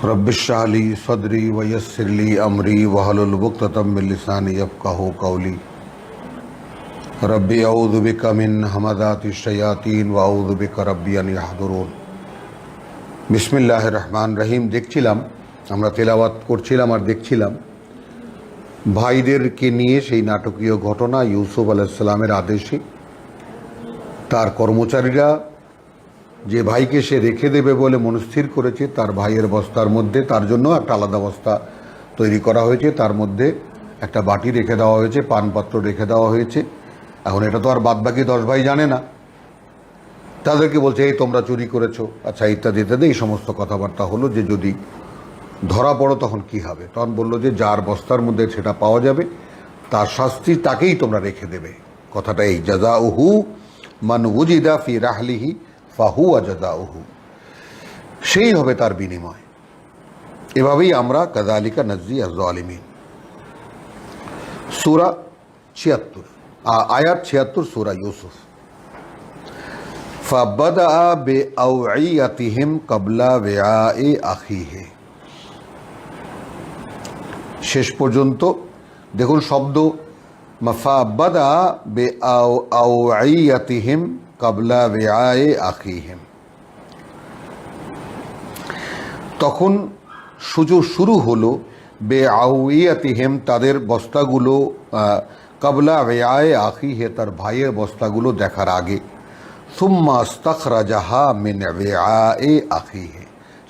रब्बिश्रह ली सदरी वयस्सिर ली अमरी वहलुल उक़दतम मिन लिसानी यफ़क़हू क़ौली। रब्बी अऊज़ु बिका मिन हमज़ातिश शयातीन व अऊज़ु बिका रब्बी अन यहदुरून। बिस्मिल्लाहिर रहमानिर रहीम। দেখছিলাম আমরা তেলাওয়াত করছিলাম আর দেখছিলাম ভাইদেরকে নিয়ে সেই নাটকীয় ঘটনা। ইউসুফ আলাইহিস সালামের আদেশে তার কর্মচারীরা যে ভাইকে সে রেখে দেবে বলে মনস্থির করেছে, তার ভাইয়ের বস্তার মধ্যে তার জন্য একটা আলাদা বস্তা তৈরি করা হয়েছে, তার মধ্যে একটা বাটি রেখে দেওয়া হয়েছে, পানপাত্র রেখে দেওয়া হয়েছে। এখন এটা তো আর বাদবাকি 10 ভাই জানে না। তাদেরকে বলছে এই তোমরা চুরি করেছো, আচ্ছা ইত্যাদি ইত্যাদি এই সমস্ত কথাবার্তা হলো যে যদি ধরা পড়ো তখন কি হবে। তখন বললো যে যার বস্তার মধ্যে সেটা পাওয়া যাবে তার শাস্তি তাকেই তোমরা রেখে দেবে। কথাটা এই, জাযাউহু মান উজিদা ফি রাহলিহি ফাহুয়া জাযাউহু, সেই হবে তার বিনিময়। এভাবেই আমরা কাযালিকা নাজজি আয-যালিমিন। সূরা 76 আয়াত 76 সূরা ইউসুফ। ফাবাদা বিআউইয়াতিহিম ক্বাবলা বিআই আখিহি। শেষ পর্যন্ত দেখুন শব্দ মাফাবাদা বিআউইয়াতিহিম ক্বাবলা বিআই আখিহিম। তখন শুরু হলো বিআউইয়াতিহিম, তাদের বস্তাগুলো, ক্বাবলা বিআই আখিহি, তার ভাইয়ের বস্তাগুলো দেখার আগে। সুম্মা আস্তাখরাজাহা মিন বিআই আখিহি,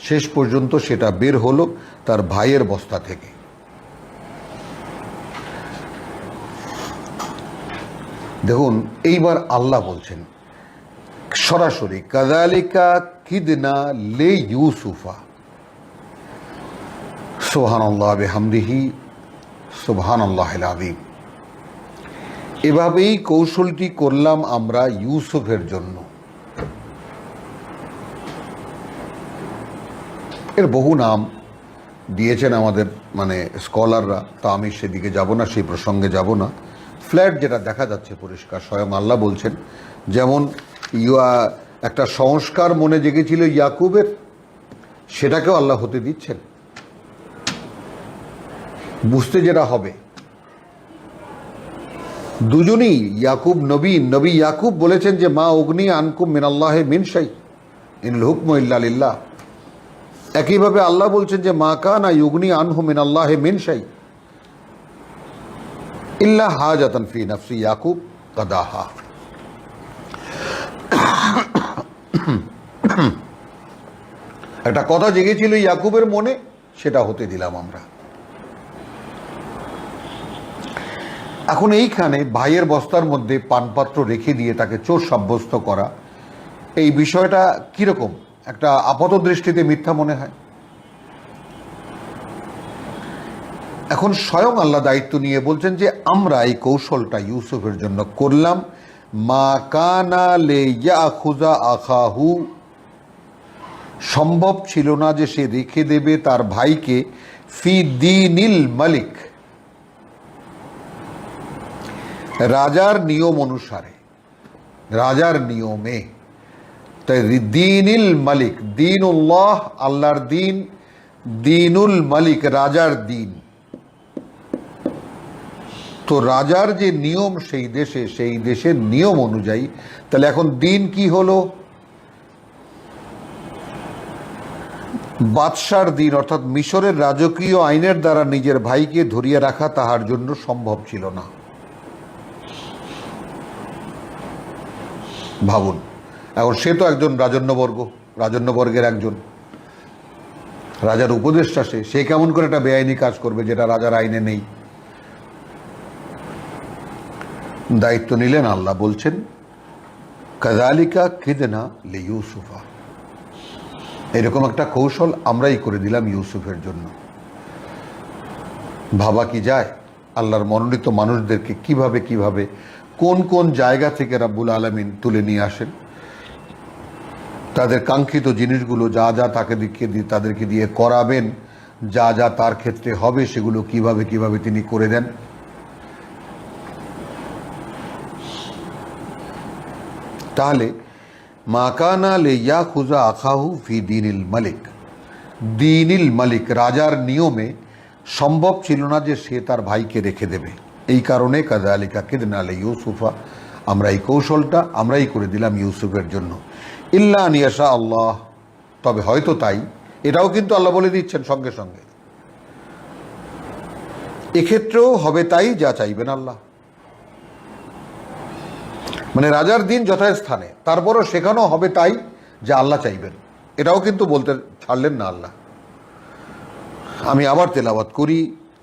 শেষ পর্যন্ত সেটা বের হলো তার ভাইয়ের বস্তা থেকে। দেখুন এইবার আল্লাহ বলছেন সরাসরি, কাযালিকা কিদনা লি ইউসুফা। সুবহানাল্লাহ বিহামদিহি সুবহানাল্লাহিল আযীম। এভাবেই কৌশলটি করলাম আমরা ইউসুফের জন্য। এর বহু নাম দিয়েছেন আমাদের স্কলাররা, তা আমি সেদিকে যাব না, সেই প্রসঙ্গে যাব না। ফ্ল্যাট যেটা দেখা যাচ্ছে পরিষ্কার, স্বয়ং আল্লাহ বলছেন, যেমন একটা সংস্কার মনে জেগেছিল ইয়াকুবের, সেটাকেও আল্লাহ হতে দিচ্ছেন। বুঝতে যেটা হবে, দুজনই ইয়াকুব নবী ইয়াকুব বলেছেন যে মা উগনি আনকুম মিনাল্লাহি মিন শাই ইনিল হুকমু ইল্লা লিল্লাহ। একইভাবে আল্লাহ বলছেন যে মা কানা ইউগনি আনহু মিনাল্লাহি মিন শাই ইল্লা হাজাতান ফি নাফসি ইয়াকুব কাদাহা। একটা কথা জেগেছিল ইয়াকুবের মনে, সেটা হতে দিলাম আমরা। এখন এইখানে ভাইয়ের বস্তার মধ্যে পানপাত্র রেখে দিয়ে তাকে চোর সাব্যস্ত করা, এই বিষয়টা কিরকম একটা আপাত দৃষ্টিতে মিথ্যা মনে হয়। এখন স্বয়ং আল্লাহ দায়িত্ব নিয়ে বলছেন যে আমরা এই কৌশলটা ইউসুফের জন্য করলাম। মা কানা লিয়াখুযা আখাহু, সম্ভব ছিল না যে সে রেখে দেবে তার ভাইকে ফি দীনিল মালিক, রাজার নিয়ম অনুসারে, রাজার নিয়মে। তাই দীনিল মালিক, দীনুল্লাহ আল্লাহর দিন, দীনুল মালিক রাজার দিন। তো রাজার যে নিয়ম সেই দেশের নিয়ম অনুযায়ী, তাহলে এখন দিন কি হলো? বাদশার দিন, অর্থাৎ মিশরের রাজকীয় আইনের দ্বারা নিজের ভাইকে ধরিয়ে রাখা তাহার জন্য সম্ভব ছিল না। ভাবুন, এখন সে তো একজন রাজন্যবর্গের একজন রাজার উপদেষ্টা, সে কেমন করে একটা বেআইনি কাজ করবে যেটা রাজার আইনে নেই। দায়িত্ব নিলেন আল্লাহ, বলছেন কাযালিকা কিদনা লি ইউসুফা, এরকম একটা কৌশল আমরাই করে দিলাম ইউসুফের জন্য। ভাবা কি যায় আল্লাহর মনোনীত মানুষদেরকে কিভাবে কোন কোন জায়গা থেকে রাব্বুল আলামিন তুলে নিয়ে আসেন, তাদের কাঙ্ক্ষিত জিনিসগুলো যা যা তাদেরকে দিয়ে করাবেন, যা যা তার ক্ষেত্রে হবে সেগুলো কিভাবে তিনি করে দেন। তাহলে মা কানা লিয়াখুযা আখাহু ফি দীনিল মালিক, দিনিল মালিক, রাজার নিয়মে সম্ভব ছিল না যে সে তার ভাইকে রেখে দেবে। এই কারণে কাযালিকা কিদনা লিইউসুফা, আমরা এই কৌশলটা আমরাই করে দিলাম ইউসুফের জন্য। ইল্লা আন ইয়াশা আল্লাহ, তবে হয়তো তাই, এটাও কিন্তু আল্লাহ বলে দিচ্ছেন সঙ্গে সঙ্গে, এক্ষেত্রেও হবে তাই যা চাইবেন আল্লাহ। মানে রাজার দিন যথাস্থানে, তারপরও সেখানেও হবে তাই যা আল্লাহ চাইবেন, এটাও কিন্তু বলতে ছাড়লেন না আল্লাহ। আমি আবার তেলাওয়াত করি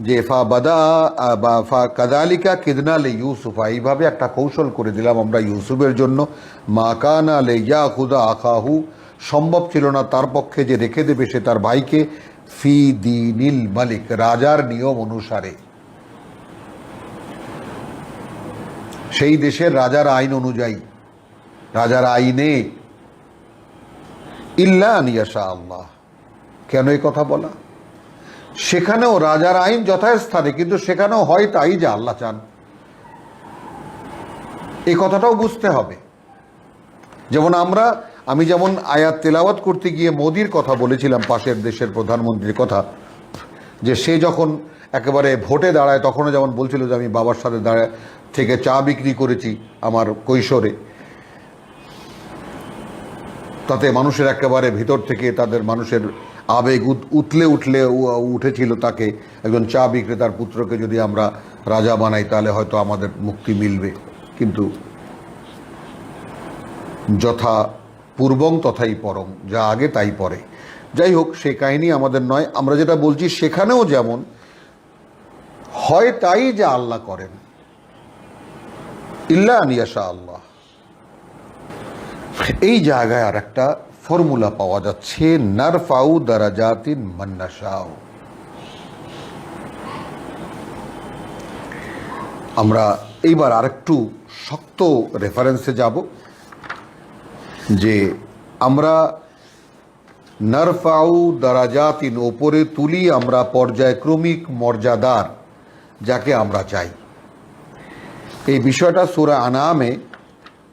যে ফা বাদা বা ফা কাযালিকা কিদনা লিইউসুফা, এইভাবে একটা কৌশল করে দিলাম আমরা ইউসুফের জন্য। মা কানা লিয়াখুযা আখাহু, সম্ভব ছিল না তার পক্ষে যে রেখে দেবে সে তার ভাইকে, ফি দিনিল মালিক, রাজার নিয়ম অনুসারে, সেই দেশের রাজার আইন অনুযায়ী, রাজার আইনে। ইল্লা আন ইয়াশা আল্লাহ, কেন এই কথা বলা? সেখানেও রাজার আইন যথাস্থানে, কিন্তু সেখানেও হয় তাই যে আল্লাহ চান, এই কথাটাও বুঝতে হবে। যেমন আমি যেমন আয়াত তেলাওয়াত করতে গিয়ে মোদির কথা বলেছিলাম, পাশের দেশের প্রধানমন্ত্রীর কথা, যে সে যখন একেবারে ভোটে দাঁড়ায় তখনও যেমন বলছিল যে আমি বাবার সাথে দাঁড়ায় থেকে চা বিক্রি করেছি আমার কৈশোরে, তাতে মানুষের একেবারে ভিতর থেকে তাদের মানুষের আবেগ উঠেছিল তাকে, একজন চা বিক্রেতার পুত্রকে যদি আমরা রাজা বানাই তাহলে হয়তো আমাদের মুক্তি মিলবে। কিন্তু যথা পূর্বং তথাই পরং, যা আগে তাই পরে। যাই হোক, সেই কাহিনী আমাদের নয়। আমরা যেটা বলছি সেখানেও যেমন হয় তাই যে আল্লাহ করেন, ইল্লা আন ইয়াশা আল্লাহ। এই জায়গায় আর একটা ফর্মুলা পাওয়া যাচ্ছে, নারফাউ দারাজাতিন মান নাশাউ। আমরা এইবার আরেকটু শক্ত রেফারেন্সে যাব, যে আমরা নারফাউ দারাজাতিন, ওপরে তুলি আমরা পর্যায়ক্রমিক মর্যাদার, যাকে আমরা চাই। এই বিষয়টা সূরা আনামে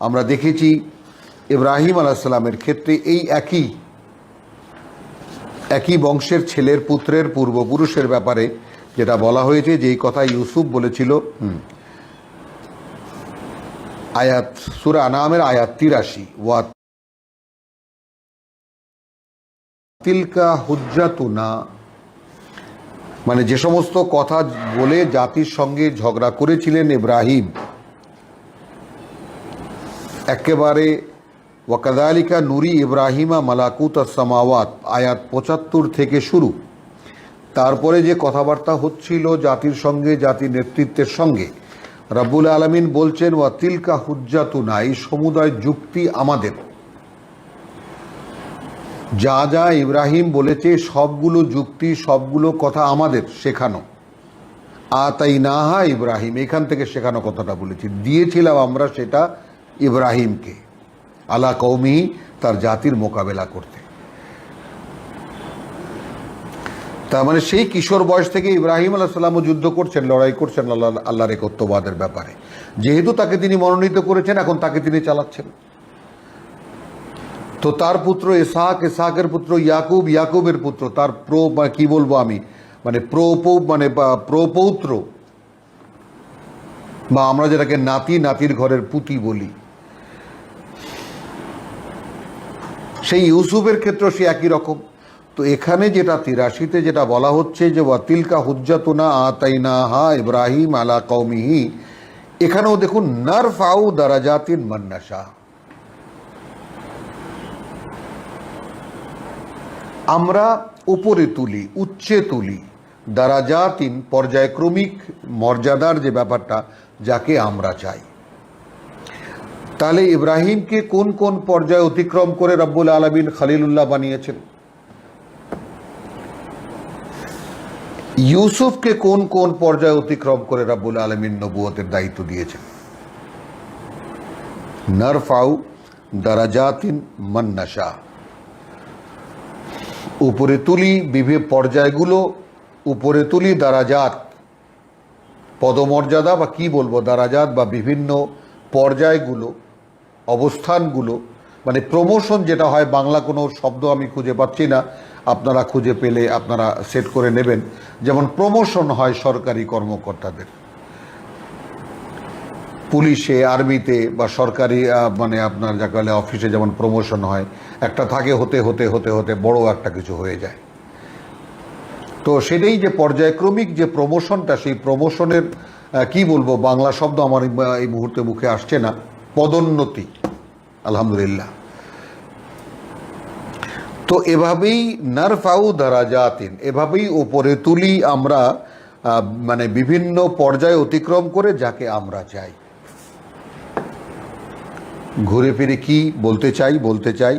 আমরা দেখেছি ইব্রাহিম আলাইহিস সালামের ক্ষেত্রে, এই একই বংশের ছেলের পুত্রের পূর্বপুরুষের ব্যাপারে যেটা বলা হয়েছে, যেই কথা ইউসুফ বলেছিল। আয়াত সূরা আনামের আয়াত 83, ওয়া তিলকা হুজ্জাতুনা, মানে যে সমস্ত কথা বলে জাতির সঙ্গে ঝগড়া করেছিলেন ইব্রাহিম, একেবারে ওয়াকাযালিকা নুরি ইব্রাহিমা মালাকুত আস-সামাওয়াত, আয়াত 75 থেকে শুরু। তারপরে যে কথাবার্তা হচ্ছিল জাতির সঙ্গে, জাতির নেতৃত্বের সঙ্গে, রব্বুল আলামিন বলছেন ওয়া তিলকা হুজ্জাতুনা, এই সমুদয় যুক্তি আমাদের। যা যা ইব্রাহিম বলেছে সবগুলো যুক্তি, সবগুলো কথা আমাদের শেখানো। আতাইনাহা ইব্রাহিম, এখান থেকে শেখানো কথাটা বলেছি, দিয়েছিলাম আমরা সেটা ইব্রাহিমকে, আলা কওমি, তার জাতির মোকাবেলা করতে। তার মানে সেই কিশোর বয়স থেকে ইব্রাহিম আলাইহিস সালামও যুদ্ধ করছেন, লড়াই করছেন আল্লাহর একত্ববাদের ব্যাপারে। যেহেতু তাকে তিনি মনোনীত করেছেন, এখন তাকে তিনি চালাচ্ছেন। তো তার পুত্র ইসহাক, ইসহাকের পুত্র ইয়াকুব, ইয়াকুবের পুত্র তার কি বলবো আমি, মানে প্রপৌত্র, বা আমরা যেটাকে নাতি, নাতির ঘরের পুতি বলি, সেই ইউসুফের ক্ষেত্রে সে একই রকম। তো এখানে যেটা 83-তে যেটা বলা হচ্ছে যে ওয়াতিলকা হুজ্জাতুনা আতাইনাহা ইব্রাহিম আলা কওমিহি, এখানেও দেখুন নারফাউ দারাজাতিন মান নাশা, আমরা উপরে তুলি, উচ্চে তুলি, দারাজাতিন পর্যায়ক্রমিক মর্যাদার যে ব্যাপারটা, যাকে আমরা চাই। তাহলে ইব্রাহিমকে কোন কোন পর্যায়ে অতিক্রম করে রব্বুল আলামিন খলিলুল্লাহ বানিয়েছেন? ইউসুফকে কোন কোন পর্যায়ে অতিক্রম করে রব্বুল আলামিন নবুয়তের দায়িত্ব দিয়েছেন? নারফাউ দারাজাতিন মান নাশা, উপরে তুলি বিভিন্ন পর্যায়গুলো, উপরে তুলি দারাজাত, পদমর্যাদা বা কি বলবো, দারাজাত বা বিভিন্ন পর্যায়গুলো, অবস্থানগুলো, মানে প্রমোশন যেটা হয়, বাংলা কোনো শব্দ আমি খুঁজে পাচ্ছি না, আপনারা খুঁজে পেলে আপনারা সেট করে নেবেন। যেমন প্রমোশন হয় সরকারি কর্মকর্তাদের, পুলিশে, আর্মিতে বা সরকারি মানে আপনার যাকে বলে অফিসে যেমন প্রমোশন হয়, একটা থাকে হতে হতে হতে হতে বড় একটা কিছু হয়ে যায়। তো সেটাই যে পর্যায়ক্রমিক যে প্রমোশনটা, সেই প্রমোশনের কি বলবো, বাংলা শব্দ আমার এই মুহূর্তে মুখে আসছে না, পদোন্নতি, আলহামদুলিল্লাহ। তো এভাবেই নারফাউ দারাজাতিন, এভাবেই ওপরে তুলি আমরা মানে বিভিন্ন পর্যায় অতিক্রম করে যাকে আমরা চাই। ঘুরে ফিরে কি বলতে চাই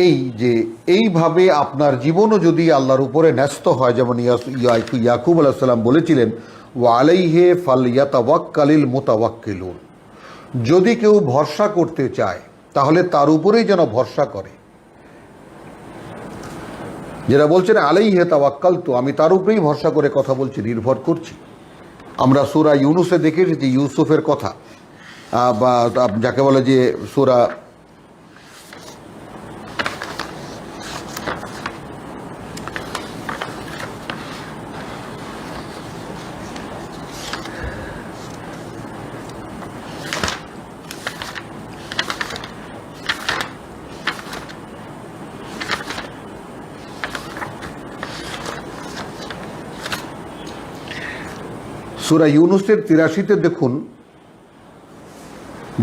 এই যে এইভাবে আপনার জীবনও যদি আল্লাহর উপরে ন্যস্ত হয়, যেমন ইয়াকুব আলাইহিস সালাম বলেছিলেন, ওয়া আলাইহি ফালইয়াতাওয়াক্কালিল মুতাওয়াক্কিলুন, যদি কেউ ভরসা করতে চায় তাহলে তার উপরেই যেন ভরসা করে। যেটা বলছেন আলাইহি তাওয়াক্কালতু, আমি তার উপরেই ভরসা করে কথা বলছি, নির্ভর করছি। আমরা সূরা ইউনুসে দেখে এসেছি ইউসুফের কথা, বা যাকে বলে যে সূরা ইউনুসের ৮৩-তে দেখুন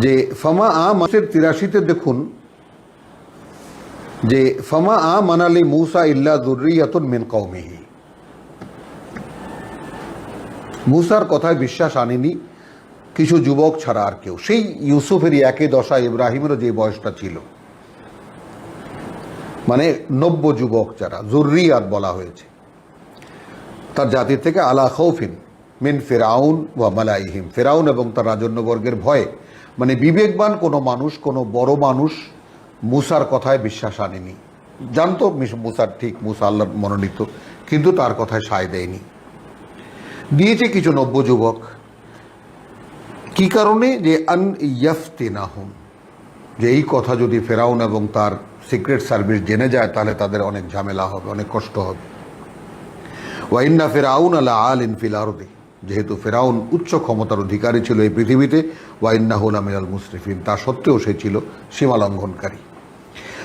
যে মাসের ৮৩-তে দেখুন যে ফামা মানালি মূসা ইল্লা যুররিয়াতুন মিন কওমিহি, মূসার কথায় বিশ্বাস আনেনি কিছু যুবক ছাড়া আর কেউ। সেই ইউসুফেরই একই দশা ইব্রাহিমেরও যে বয়সটা ছিল, মানে ৯০ যুবক যারা যুররিয়াত বলা হয়েছে তার জাতি থেকে, আলা খাউফিন মিন ফিরাউন ওয়া মালাইহিম, ফিরাউন এবং তার রাজন্যবর্গের ভয়ে। মানে বিবেকবান কোনো মানুষ, কোনো বড় মানুষ মূসার কথায় বিশ্বাস আনেনি। জানতো মূসার ঠিক, মূসা আল্লাহর মনোনীত, কিন্তু তার কথায় সায় দেয়নি। দিয়েছে কিছু ৯০ যুবক। কি কারণে? যে আন ইয়াফতিনাহুম, যে এই কথা যদি ফেরাউন এবং তার সিক্রেট সার্ভিস জেনে যায় তাহলে তাদের অনেক ঝামেলা হবে, অনেক কষ্ট হবে। ওয়া ইন্না ফিরাউন লা আলিন ফিল আরদি, যেহেতু ফেরাউন উচ্চ ক্ষমতার অধিকারী ছিল এই পৃথিবীতে, ওয়া ইন্নাহু লামিনাল মুসরিফিন, তা সত্ত্বেও সে ছিল সীমালঙ্ঘনকারী।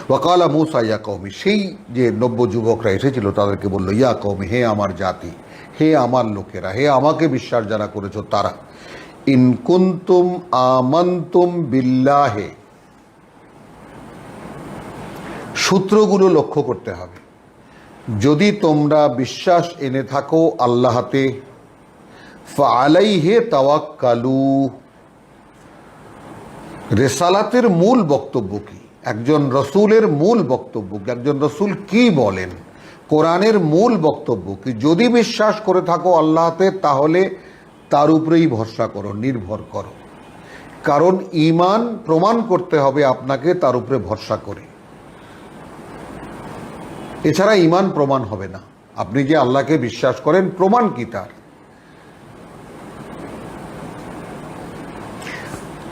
ওয়াকালা মূসা ইয়া কওমি, সেই যে ৯০ যুবকরা এসেছিল তাদেরকে বলল, ইয়া কওমি, হে আমার জাতি, হে আমার লোকেরা, হে আমাকে বিশ্বাস যারা করেছো তারা, ইন কুনতুম আমানতুম বিল্লাহে, সূত্রগুলো লক্ষ্য করতে হবে। যদি তোমরা বিশ্বাস এনে থাকো আল্লাহতে, ফাআলাইহি তাওয়াক্কালু, রিসালাতের মূল বক্তব্য কি, একজন রসুলের মূল বক্তব্য কি, একজন রসুল কি বলেন, কোরআনের মূল বক্তব্য কি, যদি বিশ্বাস করে থাকো আল্লাহতে তাহলে তার উপরেই ভরসা করো, নির্ভর করো। কারণ ঈমান প্রমাণ করতে হবে আপনাকে তার উপরে ভরসা করে, এছাড়া ঈমান প্রমাণ হবে না। আপনি যে আল্লাহকে বিশ্বাস করেন, প্রমাণ কি তার?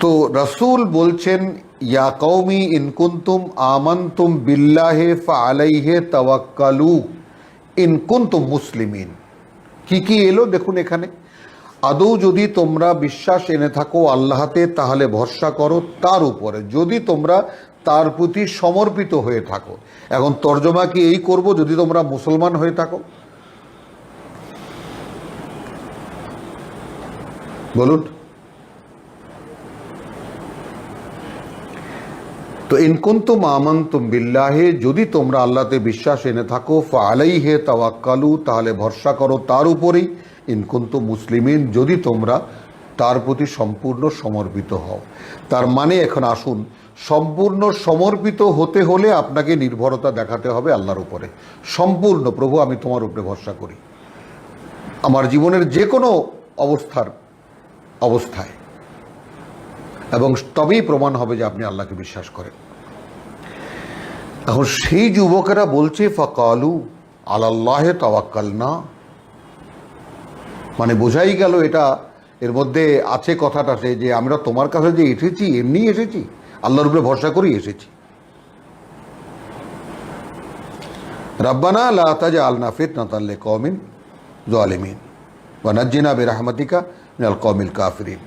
তো রাসূল বলছেন, ইয়া কওমি ইন কুনতুম আমানতুম বিল্লাহি ফাআলাইহি তাওয়াক্কালু ইন কুনতুম মুসলিমিন। কি কি এলো দেখুন এখানে, আদৌ যদি তোমরা বিশ্বাস এনে থাকো আল্লাহতে তাহলে ভরসা করো তার উপরে, যদি তোমরা তার প্রতি সমর্পিত হয়ে থাকো। এখন তর্জমা কি এই করব, যদি তোমরা মুসলমান হয়ে থাকো? বলুন। তো ইন কুনতুম আমানতুম বিল্লাহি, যদি তোমরা আল্লাহতে বিশ্বাস এনে থাকো, ফাআলাইহি তাওয়াক্কালু, তাহলে ভরসা করো তার উপরেই, ইন কুনতুম মুসলিমিন, যদি তোমরা তার প্রতি সম্পূর্ণ সমর্পিত হও। তার মানে এখন আসুন, সম্পূর্ণ সমর্পিত হতে হলে আপনাকে নির্ভরতা দেখাতে হবে আল্লাহর উপরে সম্পূর্ণ। প্রভু, আমি তোমার উপরে ভরসা করি আমার জীবনের যে কোনো অবস্থায়, এবং তবেই প্রমাণ হবে যে আপনি আল্লাহকে বিশ্বাস করেন। এখন সেই যুবকেরা বলছে, ফাকালু আলাল্লাহে তাওয়াক্কালনা, মানে বোঝাই গেল এটা, এর মধ্যে আছে কথাটা যে আমরা তোমার কাছে যে এসেছি এমনি এসেছি, আল্লাহর উপরে ভরসা করেই এসেছি। রব্বানা লা তাজআলনা ফিতনাতাল লিকওমিন যালিমিন ওয়া নাজ্জিনা বিরহমাতিকা মিনাল কওমিল কাফিরিন।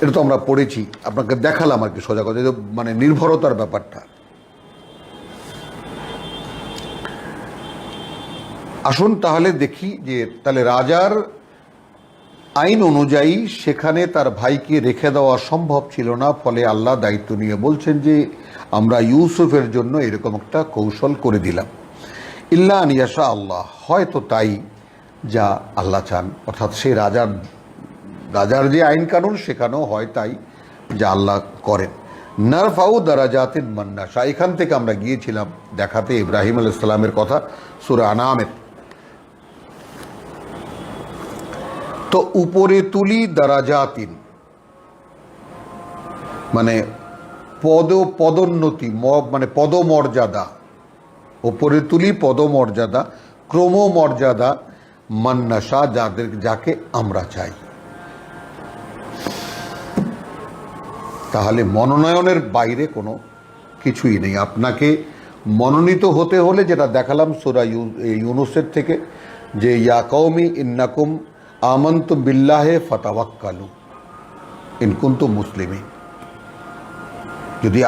এটা তো আমরা পড়েছি, আপনাকে দেখালাম আর কি সোজা কথা, মানে নির্ভরতার ব্যাপারটা। আসুন তাহলে দেখি যে তাহলে রাজার আইন অনুযায়ী সেখানে তার ভাইকে রেখে দেওয়া সম্ভব ছিল না, ফলে আল্লাহ দায়িত্ব নিয়ে বলছেন যে আমরা ইউসুফের জন্য এরকম একটা কৌশল করে দিলাম। ইল্লা আন ইয়াশা আল্লাহ, হয়তো তাই যা আল্লাহ চান, অর্থাৎ সে রাজার যে আইন কানুন সেখানেও হয় তাই যা আল্লাহ করেন। নারফাউ দারাজাতিন মান নাশা, এখান থেকে আমরা গিয়েছিলাম দেখাতে ইব্রাহিম আলাইহিস সালামের কথা সূরা আনামের। তো উপরে তুলি দারাজাতিন মানে পদোন্নতি, মানে পদমর্যাদা, উপরে তুলি পদমর্যাদা, ক্রমমর্যাদা মান্নাসা, যাকে আমরা চাই। তাহলে মনোনয়নের বাইরে কোনো কিছুই নেই। আপনাকে মনোনীত হতে হলে যেটা দেখালাম সূরা ইউনূসের থেকে, যে ইয়া কওমি ইন্নাকুম আমানতুম বিল্লাহি ফাতাওয়াক্কালু ইন কুনতুম মুসলিমিন, যদি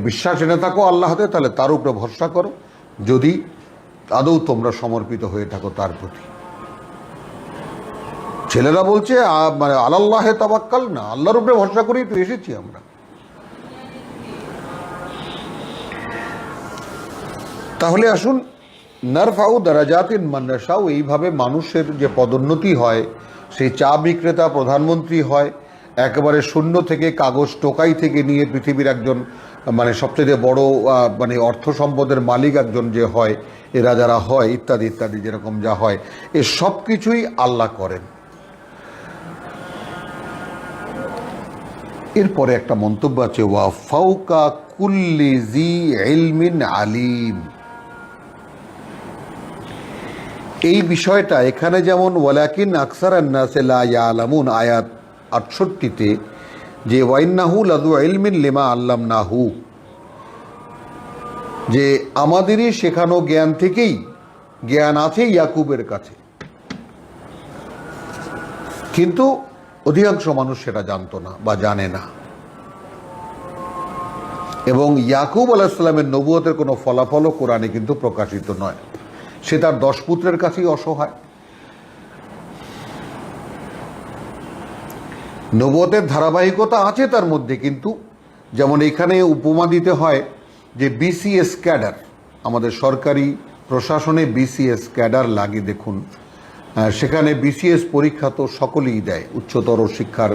বিশ্বাস এনে থাকো আল্লাহতে তাহলে তার উপরে ভরসা করো, যদি আদৌ তোমরা সমর্পিত হয়ে থাকো তার প্রতি। ছেলেরা বলছে মানে আলাল্লাহে তাওয়াক্কাল না, আল্লাহর উপরে ভরসা করেই তো এসেছি আমরা। তাহলে আসুন নারফাউ দারাজাতিন মান নাশাউ, এইভাবে মানুষের যে পদোন্নতি হয়, সেই চা বিক্রেতা প্রধানমন্ত্রী হয়, একেবারে শূন্য থেকে কাগজ টোকাই থেকে নিয়ে পৃথিবীর একজন মানে সবচেয়ে বড় মানে অর্থ সম্পদের মালিক একজন যে হয়, এরা যারা হয় ইত্যাদি ইত্যাদি, যেরকম যা হয় এ সব কিছুই আল্লাহ করেন। এরপরে একটা মন্তব্য আছে, ওয়া ফাওকা কুল্লি জি ইলমিন আলিম। এই বিষয়টা এখানে যেমন ওয়ালাকিন আকসারান নাসি লা ইয়ালামুন আয়াত ৬৮-তে, যে ওয়াইন্নাহু লাযু ইলমিন লিমা আল্লামনাহু, যে আমাদেরই শেখানো জ্ঞান থেকেই জ্ঞান আছে ইয়াকুবের কাছে, কিন্তু অধিকাংশ মানুষ সেটা জানতো না বা জানে না। এবং ইয়াকুব আলাইহিস সালামের নবুয়তের কোনো ফলাফলও কোরআনে কিন্তু প্রকাশিত নয়, সে তার 10 পুত্রের কাছেই অসহায়। নবুয়তের ধারাবাহিকতা আছে তার মধ্যে, কিন্তু যেমন এখানে উপমা দিতে হয় যে বিসিএস ক্যাডার, আমাদের সরকারি প্রশাসনে বিসিএস ক্যাডার লাগে, দেখুন সেখানে বিসিএস পরীক্ষা তো সকলেই দেয়, উচ্চতর শিক্ষার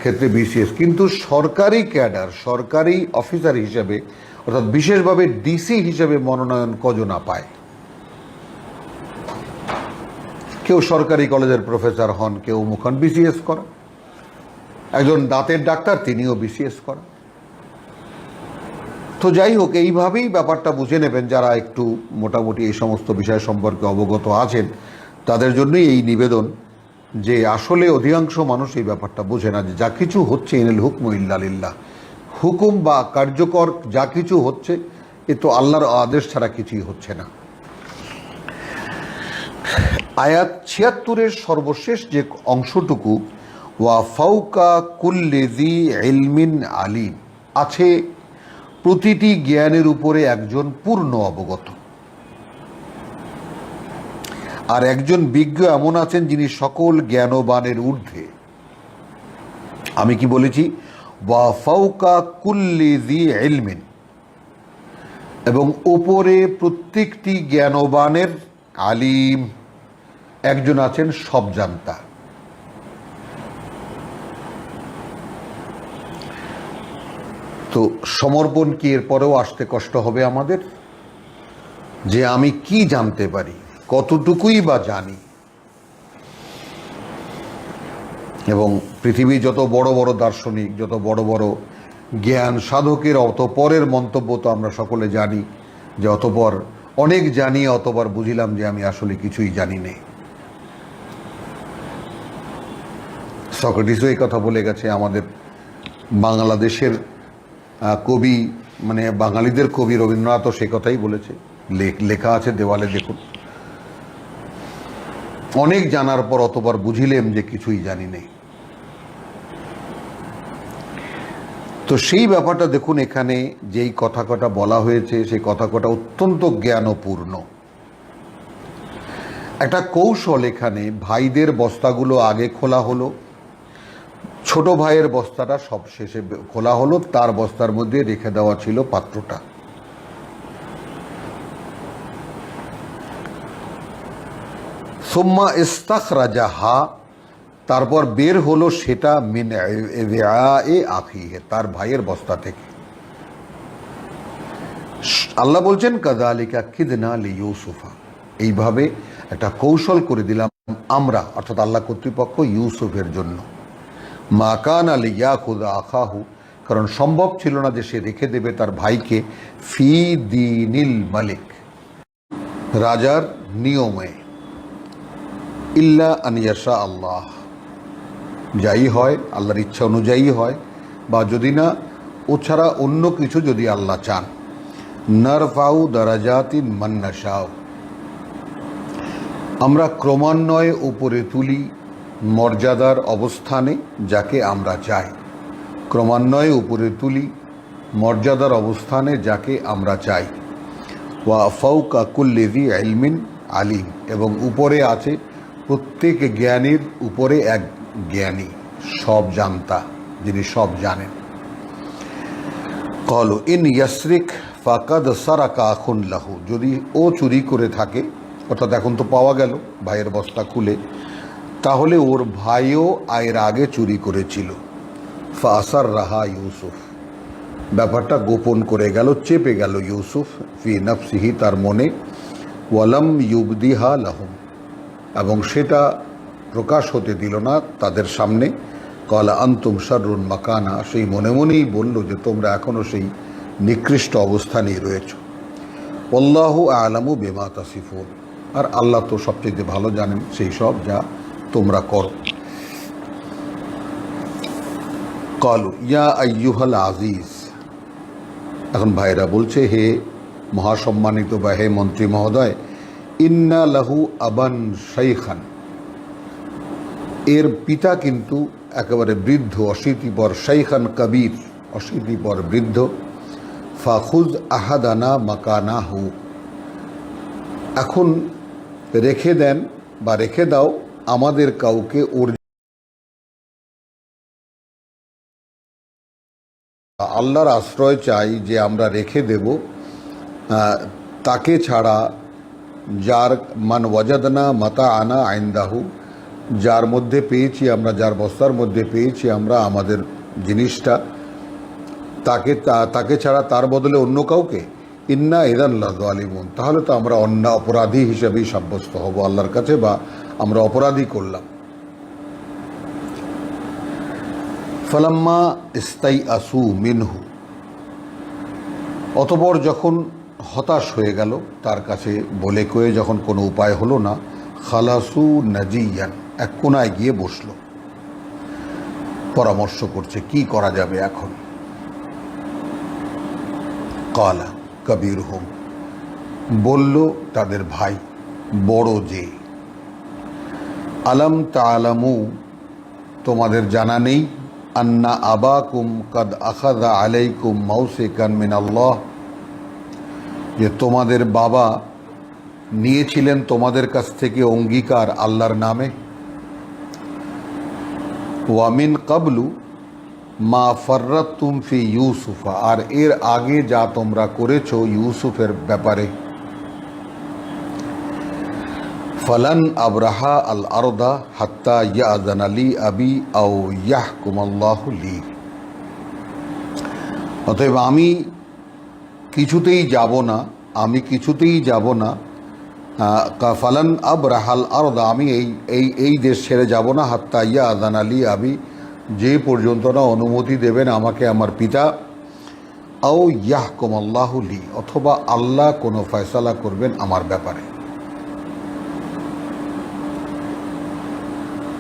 ক্ষেত্রে বিসিএস, কিন্তু সরকারি ক্যাডার, সরকারি অফিসার হিসেবে অর্থাৎ বিশেষভাবে ডিসি হিসেবে মনোনয়ন কজনা পায়? কেউ সরকারি কলেজের প্রফেসর হন, কেউ মুখান বিসিএস করা, একজন দাঁতের ডাক্তার তিনিও বিসিএস করা। তো যাই হোক, এইভাবেই ব্যাপারটা বুঝে নেবেন যারা একটু মোটামুটি এই সমস্ত বিষয় সম্পর্কে অবগত আছেন, তাদের জন্যই এই নিবেদন যে আসলে অধিকাংশ মানুষ এই ব্যাপারটা বোঝে না যে যা কিছু হচ্ছে ইনিল হুকমু ইল্লা লিল্লাহ, হুকুম বা কার্যকর যা কিছু হচ্ছে এ তো আল্লাহর আদেশ ছাড়া কিছুই হচ্ছে না। আয়াত ৭৬-এর সর্বশেষ যে অংশটুকু, ওয়া ফাওকা কুল্লি যি ইলমিন আলিম, আছে প্রতিটি জ্ঞানের উপরে একজন পূর্ণ অবগত, আর একজন বিজ্ঞ এমন আছেন যিনি সকল জ্ঞানবানের ঊর্ধ্বে। আমি কি বলেছি? ওয়া ফাওকা কুল্লি যি ইলমিন, এবং উপরে প্রত্যেকটি জ্ঞানবানের আলিম, একজন আছেন সব জানতা। তো সমর্পণ কি এরপরেও আসতে কষ্ট হবে আমাদের, যে আমি কি জানতে পারি, কতটুকুই বা জানি। এবং পৃথিবীর যত বড় বড় দার্শনিক, যত বড় বড় জ্ঞান সাধকের অতপরের মন্তব্য তো আমরা সকলে জানি, যে অতপর অনেক জানি, অতপর বুঝিলাম যে আমি আসলে কিছুই জানি নেই। সক্রেটিসও এই কথা বলে গেছে। আমাদের বাংলাদেশের কবি, মানে বাঙালিদের কবি রবীন্দ্রনাথও সে কথাই বলেছে লেখা আছে দেওয়ালে, দেখুন। অনেক জানার পর অতবার বুঝিলেম যে কিছুই জানি নেই। তো সেই ব্যাপারটা দেখুন, এখানে যেই কথা কটা বলা হয়েছে সেই কথা কটা অত্যন্ত জ্ঞানপূর্ণ একটা কৌশল। এখানে ভাইদের বস্তাগুলো আগে খোলা হলো, ছোট ভাইয়ের বস্তাটা সব শেষে খোলা হলো, তার বস্তার মধ্যে রেখে দেওয়া ছিল পাত্রটা। সুম্মা ইস্তাখরাজাহা, তারপর বের হলো সেটা মিন ইআএ আখিহি, তার ভাইয়ের বস্তা থেকে। আল্লাহ বলছেন কাযালিকা কিদনা লিইউসুফা, এইভাবে একটা কৌশল করে দিলাম আমরা, অর্থাৎ আল্লাহ কর্তৃপক্ষ ইউসুফের জন্য। মা কানা লিয়াখুযা আখাহু, কারণ সম্ভব ছিল না যে সে রেখে দেবে তার ভাইকে, ফি দীনিল মালিক, রাজার নিয়মে, ইল্লা আন ইয়াশা আল্লাহ, যাই হয় আল্লাহর ইচ্ছা অনুযায়ী হয়, বা যদি না ও ছাড়া অন্য কিছু যদি আল্লাহ চান। নারফাউ দারাজাতিন মান নাশাউ, আমরা ক্রমান্বয়ে উপরে তুলি মর্যাদার অবস্থানে যাকে আমরা চাই, ক্রমান্বয়ে উপরে তুলি মর্যাদার অবস্থানে যাকে আমরা চাই। ওয়া ফাওকা কুল্লি যি ইলমিন আলিম, এবং উপরে আছে প্রত্যেক জ্ঞানীর উপরে এক জ্ঞানী, সব জানতা, যিনি সব জানেন। ক্বালু ইন ইয়াসরিক ফাকাদ সারাকা আখুন লাহু, যদি ও চুরি করে থাকে, অর্থাৎ এখন তো পাওয়া গেল ভাইয়ের বস্তা খুলে, তাহলে ওর ভাইও এর আগে চুরি করেছিল। ফাসাররাহা ইউসুফ, ব্যাপারটা গোপন করে গেল, চেপে গেল ইউসুফ, ফি নাফসিহি, তার মনে, ওয়ালাম ইউবদিহা লাহুম, এবং সেটা প্রকাশ হতে দিল না তাদের সামনে। ক্বালা আনতুম শাররুন মাকানা, সেই মনে মনেই বলল যে তোমরা এখনও সেই নিকৃষ্ট অবস্থানেই রয়েছ। আল্লাহু আ'লামু বিমা তাসিফুন, আর আল্লাহ তো সবচেয়ে ভালো জানেন সেই সব যা তোমরা করো। ক্বালু ইয়া আইয়ুহাল আজিজ, এখন ভাইরা বলছে হে মহাসম্মানিত বা হে মন্ত্রী মহোদয়, ইন্না লাহু আবান শাইখান, এর পিতা কিন্তু একেবারে বৃদ্ধ, অশীতিপর, শাইখান কবির, অশীতিপর বৃদ্ধ। ফাখুজ আহাদানা মাকানাহু, এখন রেখে দেন বা রেখে দাও আমাদের কাউকে ওর, আল্লাহর আশ্রয় চাই যে আমরা রেখে দেব তাকে ছাড়া, যার মান ওয়াজাদনা মাতা আনা আইন্দাহু, যার মধ্যে পেয়েছি আমরা, যার বস্তার মধ্যে পেয়েছি আমরা আমাদের জিনিসটা, তাকে ছাড়া তার বদলে অন্য কাউকে, ইন্না ইদান লাযালিমুন, তাহলে তো আমরা অন্য অপরাধী হিসেবেই সাব্যস্ত হব আল্লাহর কাছে, বা আমরা অপরাধী করলাম। ফালাম্মা ইস্তাইআসু মিনহু, অতঃপর যখন হতাশ হয়ে গেল তার কাছে বলে কয়ে, যখন কোনো উপায় হলো না, খালাসু নাজিয়ান, এক কোনায় গিয়ে বসলো, পরামর্শ করছে কি করা যাবে এখন। ক্বালা কবীরহুম, বলল তাদের ভাই বড় যে, আলাম তা'লামু, তোমাদের জানা নেই, আন্না আবাকুম কাদ আখাযা আলাইকুম মাউসিকান মিনাল্লাহ, যে তোমাদের বাবা নিয়েছিলেন তোমাদের কাছ থেকে অঙ্গীকার আল্লাহর নামে। ওয়ামিন কাবলু মা ফাররাতুম ফি ইউসুফা, আর এর আগে যা তোমরা করেছো ইউসুফের ব্যাপারে। ফালান আবরাহা আল আরদা হাত্তা ইয়াযানা লি আবি আও ইয়াহকুম আল্লাহু লি, অতএব আমি কিছুতেই যাব না, ফালান আবরাহাল আরদা, আমি এই দেশ ছেড়ে যাব না, হাত্তা ইয়াযানা লি আবি, যে পর্যন্ত না অনুমতি দেবেন আমাকে আমার পিতা, আও ইয়াহকুম আল্লাহু লি, অথবা আল্লাহ কোনো ফয়সালা করবেন আমার ব্যাপারে।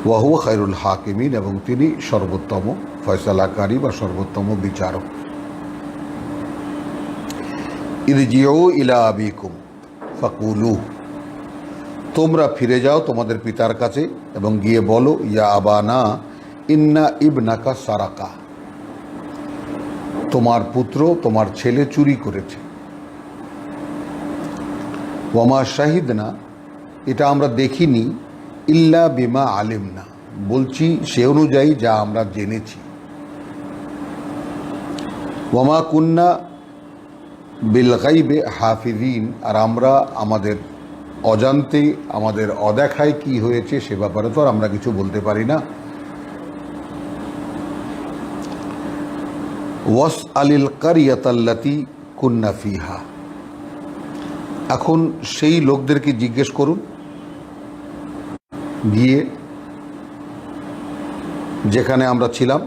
ওয়া হুয়া খায়রুল হাকিমিন, এবং তিনি সর্বোত্তম ফয়সালাকারী বা সর্বোত্তম বিচারক। ইরজিউ ইলা আবিকুম ফাকুলু, তোমরা ফিরে যাও তোমাদের পিতার কাছে এবং গিয়ে বলো, ইয়া আবানা ইন্না ইবনাকা সারাকা, তোমার পুত্র তোমার ছেলে চুরি করেছে। ওয়ামা শাহিদনা, এটা আমরা দেখিনি, ইল্লা বিমা আলিমনা, বলছি সে অনুযায়ী যা আমরা জেনেছি। ওয়ামা কুন্না বিল গাইবে হাফিজিন, আর আমরা আমাদের অজান্তে আমাদের অদেখায় কি হয়েছে সে ব্যাপারে তো আর আমরা কিছু বলতে পারি না। ওয়াস আলিল কারিয়াতাল্লাতি কুন্না ফিহা, এখন সেই লোকদেরকে জিজ্ঞেস করুন গিয়ে যেখানে আমরা ছিলাম,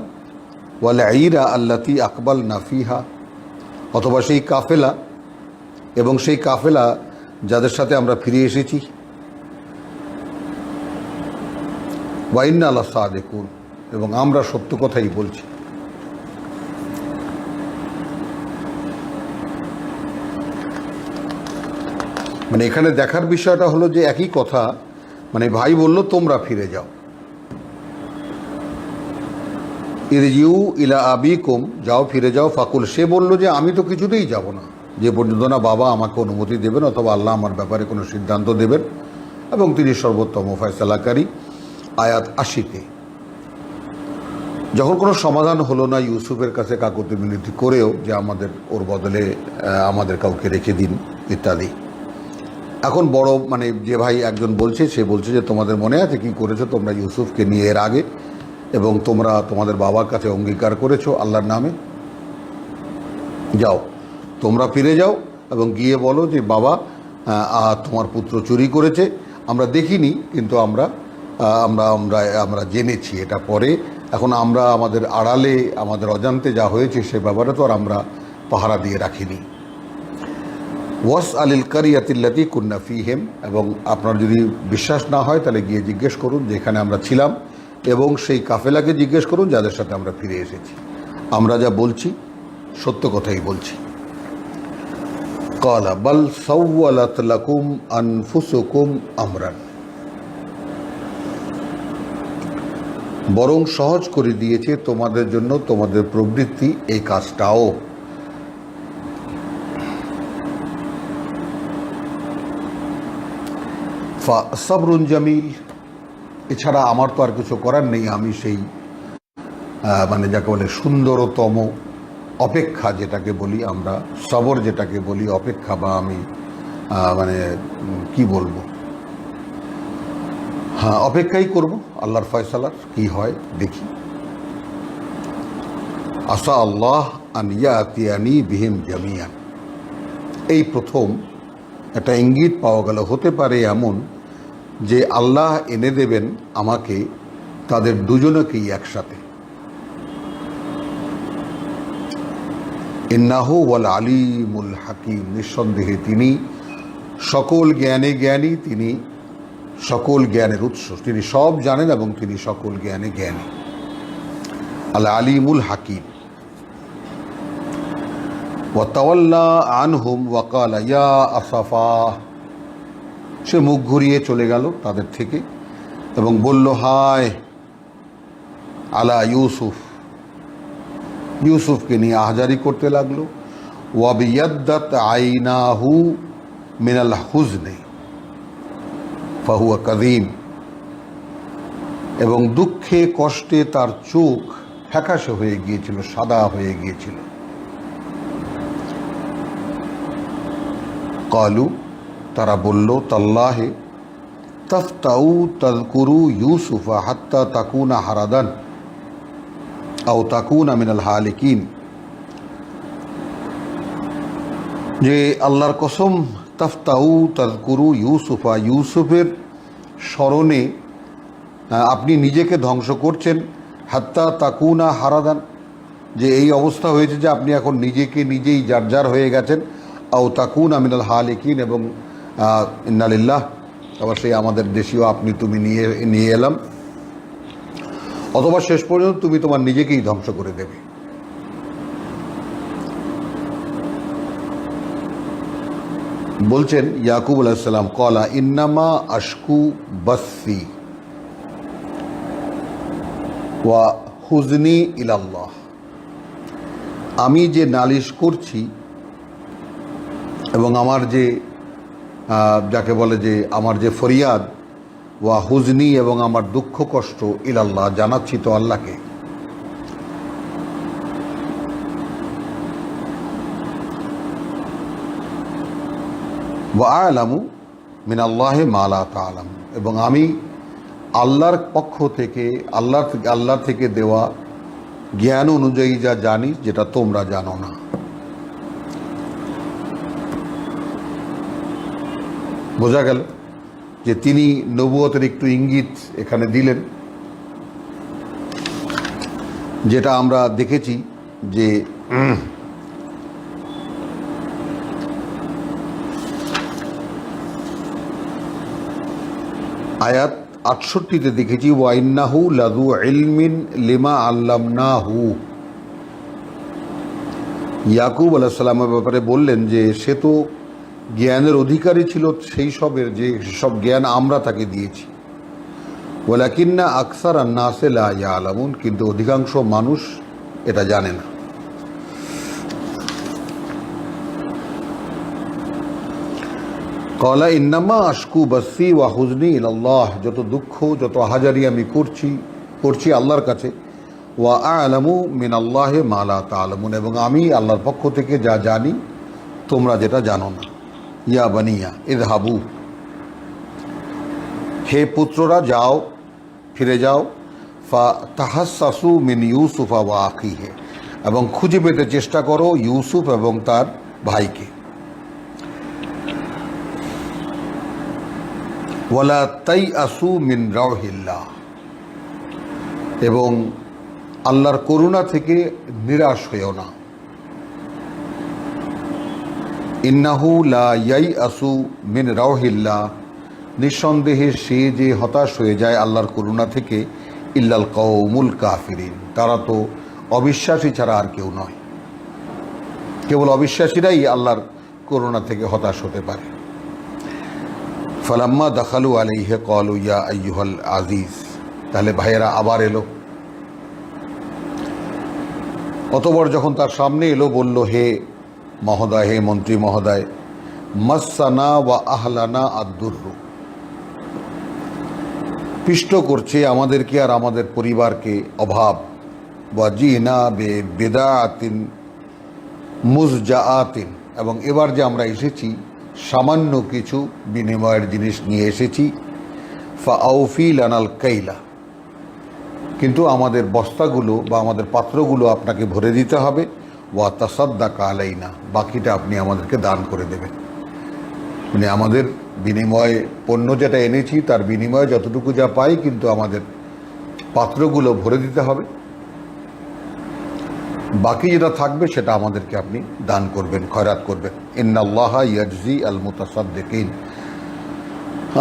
ওয়াল আইরা আল্লাতি আকবাল নাফিহা, অথবা সেই কাফেলা এবং সেই কাফেলা যাদের সাথে আমরা ফিরে এসেছি। ওয়াইন্না আল্লাহ সাদেকুন, এবং আমরা সত্য কথাই বলছি। মানে এখানে দেখার বিষয়টা হলো যে একই কথা, মানে ভাই বলল তোমরা ফিরে যাও, ইরজিউ ইলা আবিকুম, যাও ফিরে যাও। ফাকুল, সে বলল যে আমি তো কিছুতেই যাব না, যে পর্যন্ত না বাবা আমাকে অনুমতি দেবেন অথবা আল্লাহ আমার ব্যাপারে কোনো সিদ্ধান্ত দেবেন, এবং তিনি সর্বোত্তম ফয়সালাকারী। আয়াত 80-তে যখন কোনো সমাধান হলো না, ইউসুফের কাছে কাকুতি মিনতি করেও যে আমাদের ওর বদলে আমাদের কাউকে রেখে দিন ইত্যাদি। এখন বড় মানে যে ভাই একজন বলছে, সে বলছে যে তোমাদের মনে আছে কি করেছো তোমরা ইউসুফকে নিয়ে এর আগে, এবং তোমরা তোমাদের বাবার কাছে অঙ্গীকার করেছো আল্লাহর নামে। যাও তোমরা ফিরে যাও এবং গিয়ে বলো যে বাবা তোমার পুত্র চুরি করেছে, আমরা দেখিনি কিন্তু আমরা আমরা আমরা আমরা জেনেছি এটা পরে। এখন আমরা আমাদের আড়ালে আমাদের অজান্তে যা হয়েছে সে ব্যাপারে তো আর আমরা পাহারা দিয়ে রাখিনি। ওয়াস আলিল কারিয়াতিল্লাতি কুন্না ফিহিম, এবং আপনার যদি বিশ্বাস না হয় তাহলে গিয়ে জিজ্ঞেস করুন যেখানে আমরা ছিলাম, এবং সেই কাফেলাকে জিজ্ঞেস করুন যাদের সাথে আমরা ফিরে এসেছি। আমরা যা বলছি সত্য কথাই বলছি। ক্বালা বাল সাওয়ালাত লাকুম আনফুসুকুম আমরান, বরং সহজ করে দিয়েছে তোমাদের জন্য তোমাদের প্রবৃত্তি এই কাজটাও। সাবরুন জামিল, এছাড়া আমার তো আর কিছু করার নেই, আমি সেই মানে যাকে বলে সুন্দরতম অপেক্ষা, যেটাকে বলি আমরা সবর, যেটাকে বলি অপেক্ষা, বা আমি মানে কি বলবো, হ্যাঁ অপেক্ষাই করব আল্লাহর ফয়সালার কি হয় দেখি। আসা আল্লাহ আন ইয়াতিয়ানি বিহিম জামিয়ান, এই প্রথম একটা ইঙ্গিত পাওয়া গেল, হতে পারে এমন যে আল্লাহ এনে দেবেন আমাকে তাদের দুজনকেই একসাথে। ইন্নাহু ওয়াল আলিমুল হাকিম, নিঃসন্দেহে তিনি সকল জ্ঞানে জ্ঞানী, তিনি সকল জ্ঞানের উৎস, তিনি সব জানেন এবং তিনি সকল জ্ঞানে জ্ঞানী। আল আলিমুল হাকিম। ওয়াতাওয়াল্লা আনহুম ওয়াকালা ইয়া আসাফা, সে মুখ ঘুরিয়ে চলে গেল তাদের থেকে এবং বলল হায় আলা ইউসুফ, ইউসুফকে নিয়ে আহাজারি করতে লাগলো। ওয়াবিয়াদ্দাত আইনাহু মিনাল হুজনে ফাহুয়া কাযীম, এবং দুঃখে কষ্টে তার চোখ ফ্যাকাশে হয়ে গিয়েছিল, সাদা হয়ে গিয়েছিল। কালু, তারা বলল তাল্লাহে তাফতাউ তাযকুরু ইউসুফা হাত্তা তাকুনা হারাদান আও তাকুনা মিনাল হালিকিন, যে আল্লাহর কসম তাফতাউ তাযকুরু ইউসুফা, ইউসুফের স্মরণে আপনি নিজেকে ধ্বংস করছেন, হাত্তা তাকুনা হারাদান, যে এই অবস্থা হয়েছে যে আপনি এখন নিজেকে নিজেই জারজার হয়ে গেছেন, আও তাকুনা মিনাল হালিকিন, এবং ইন্না লিল্লাহ, আবার সেই আমাদের দেশীয় আপনি তুমি নিয়ে এলাম, অথবা শেষ পর্যন্ত তুমি তোমার নিজেকেই ধ্বংস করে দেবে। বলছেন ইয়াকুব আলাইহিস সালাম কলা ইন্নামা আশকু বাসসি ওয়া হুজনি ইলাল্লাহ, আমি যে নালিশ করছি এবং আমার যে যাকে বলে যে আমার যে ফরিয়াদ, ওয়া হুজনি এবং আমার দুঃখ কষ্ট ইলাল্লাহ, জানাচ্ছি তো আল্লাহকে। ওয়া আ'লামু মিনাল্লাহি মা লা তা'লামুন, এবং আমি আল্লাহর পক্ষ থেকে আল্লাহ থেকে দেওয়া জ্ঞান অনুযায়ী যা জানি যেটা তোমরা জানো না। বোঝা গেল যে তিনি নবুয়তের একটু ইঙ্গিত এখানে দিলেন, যেটা আমরা দেখেছি যে আয়াত ৬৮-তে দেখেছি ওয়া ইন্নাহু লাযু ইলমিন লিমা আল্লামনাহু। ইয়াকুব আলাইহিস সালামের ব্যাপারে বললেন যে সে তো জ্ঞানের অধিকারী ছিল সেই সবের যে সব জ্ঞান আমরা তাকে দিয়েছি। ওয়ালাকিন্না আকসারান নাসি লা ইয়ালামুন, কিন্তু অধিকাংশ মানুষ এটা জানে না। কলা ইন্নামা আশকু বাসসি ওয়া হুজনি ইলাল্লাহ, যত দুঃখ যত আহাজারি আমি করছি আল্লাহর কাছে। ওয়া আ'লামু মিনাল্লাহি মা লা তা'লামুন, এবং আমি আল্লাহর পক্ষ থেকে যা জানি তোমরা যেটা জানো না। ইয়া বানিয়া ইযহাবু, হে পুত্ররা যাও, ফিরে যাও। ফা তাহাসসাসু মিন ইউসুফা ওয়া আখিহি, এবং খুঁজে পেতে চেষ্টা করো ইউসুফ এবং তার ভাইকে। ওয়ালা তাইআসু মিন রাউহিল্লাহ, এবং আল্লাহর করুণা থেকে নিরাশ হয়েও না। ইন্নাহু লা ইয়াইআসু মিন রাউহিল্লাহ, নিঃসন্দেহে সে যে হতাশ হয়ে যায় আল্লাহর করুণা থেকে, ইল্লাল কওমুল কাফিরিন, তারা তো অবিশ্বাসী ছাড়া আর কেউ নয়। কেবল অবিশ্বাসীরাই আল্লাহর করুণা থেকে হতাশ হতে পারে। ফালাম্মা দাখালু আলাইহি ক্বালু ইয়া আইয়ুহাল আজিজ, তাহলে ভাইয়েরা আবার এলো। অতঃপর যখন তার সামনে এলো বলল, হে মহোদয়, হে মন্ত্রী মহোদয়, মাসসানা ওয়া আহলানা আদ-দুররু, পিষ্ট করছে আমাদেরকে আর আমাদের পরিবারকে অভাব। ওয়া জিনা বিদাআতিন মুজজাআতিন, এবং এবার যে আমরা এসেছি সামান্য কিছু বিনিময়ের জিনিস নিয়ে এসেছি। ফাআউফি লানাল কাইলা, কিন্তু আমাদের বস্তাগুলো বা আমাদের পাত্রগুলো আপনাকে ভরে দিতে হবে। ওয়া তাসাদ্দাক আলাইনা, বাকিটা আপনি আমাদেরকে দান করে দেবেন। মানে আমাদের বিনিময়ে পণ্য যেটা এনেছি তার বিনিময়ে যতটুকু যা পাই, কিন্তু আমাদের পাত্রগুলো ভরে দিতে হবে, বাকি যেটা থাকবে সেটা আমাদেরকে আপনি দান করবেন, খয়রাত করবেন। ইন্নাল্লাহা ইয়াজজি আল মুতাসাদ্দিকিন,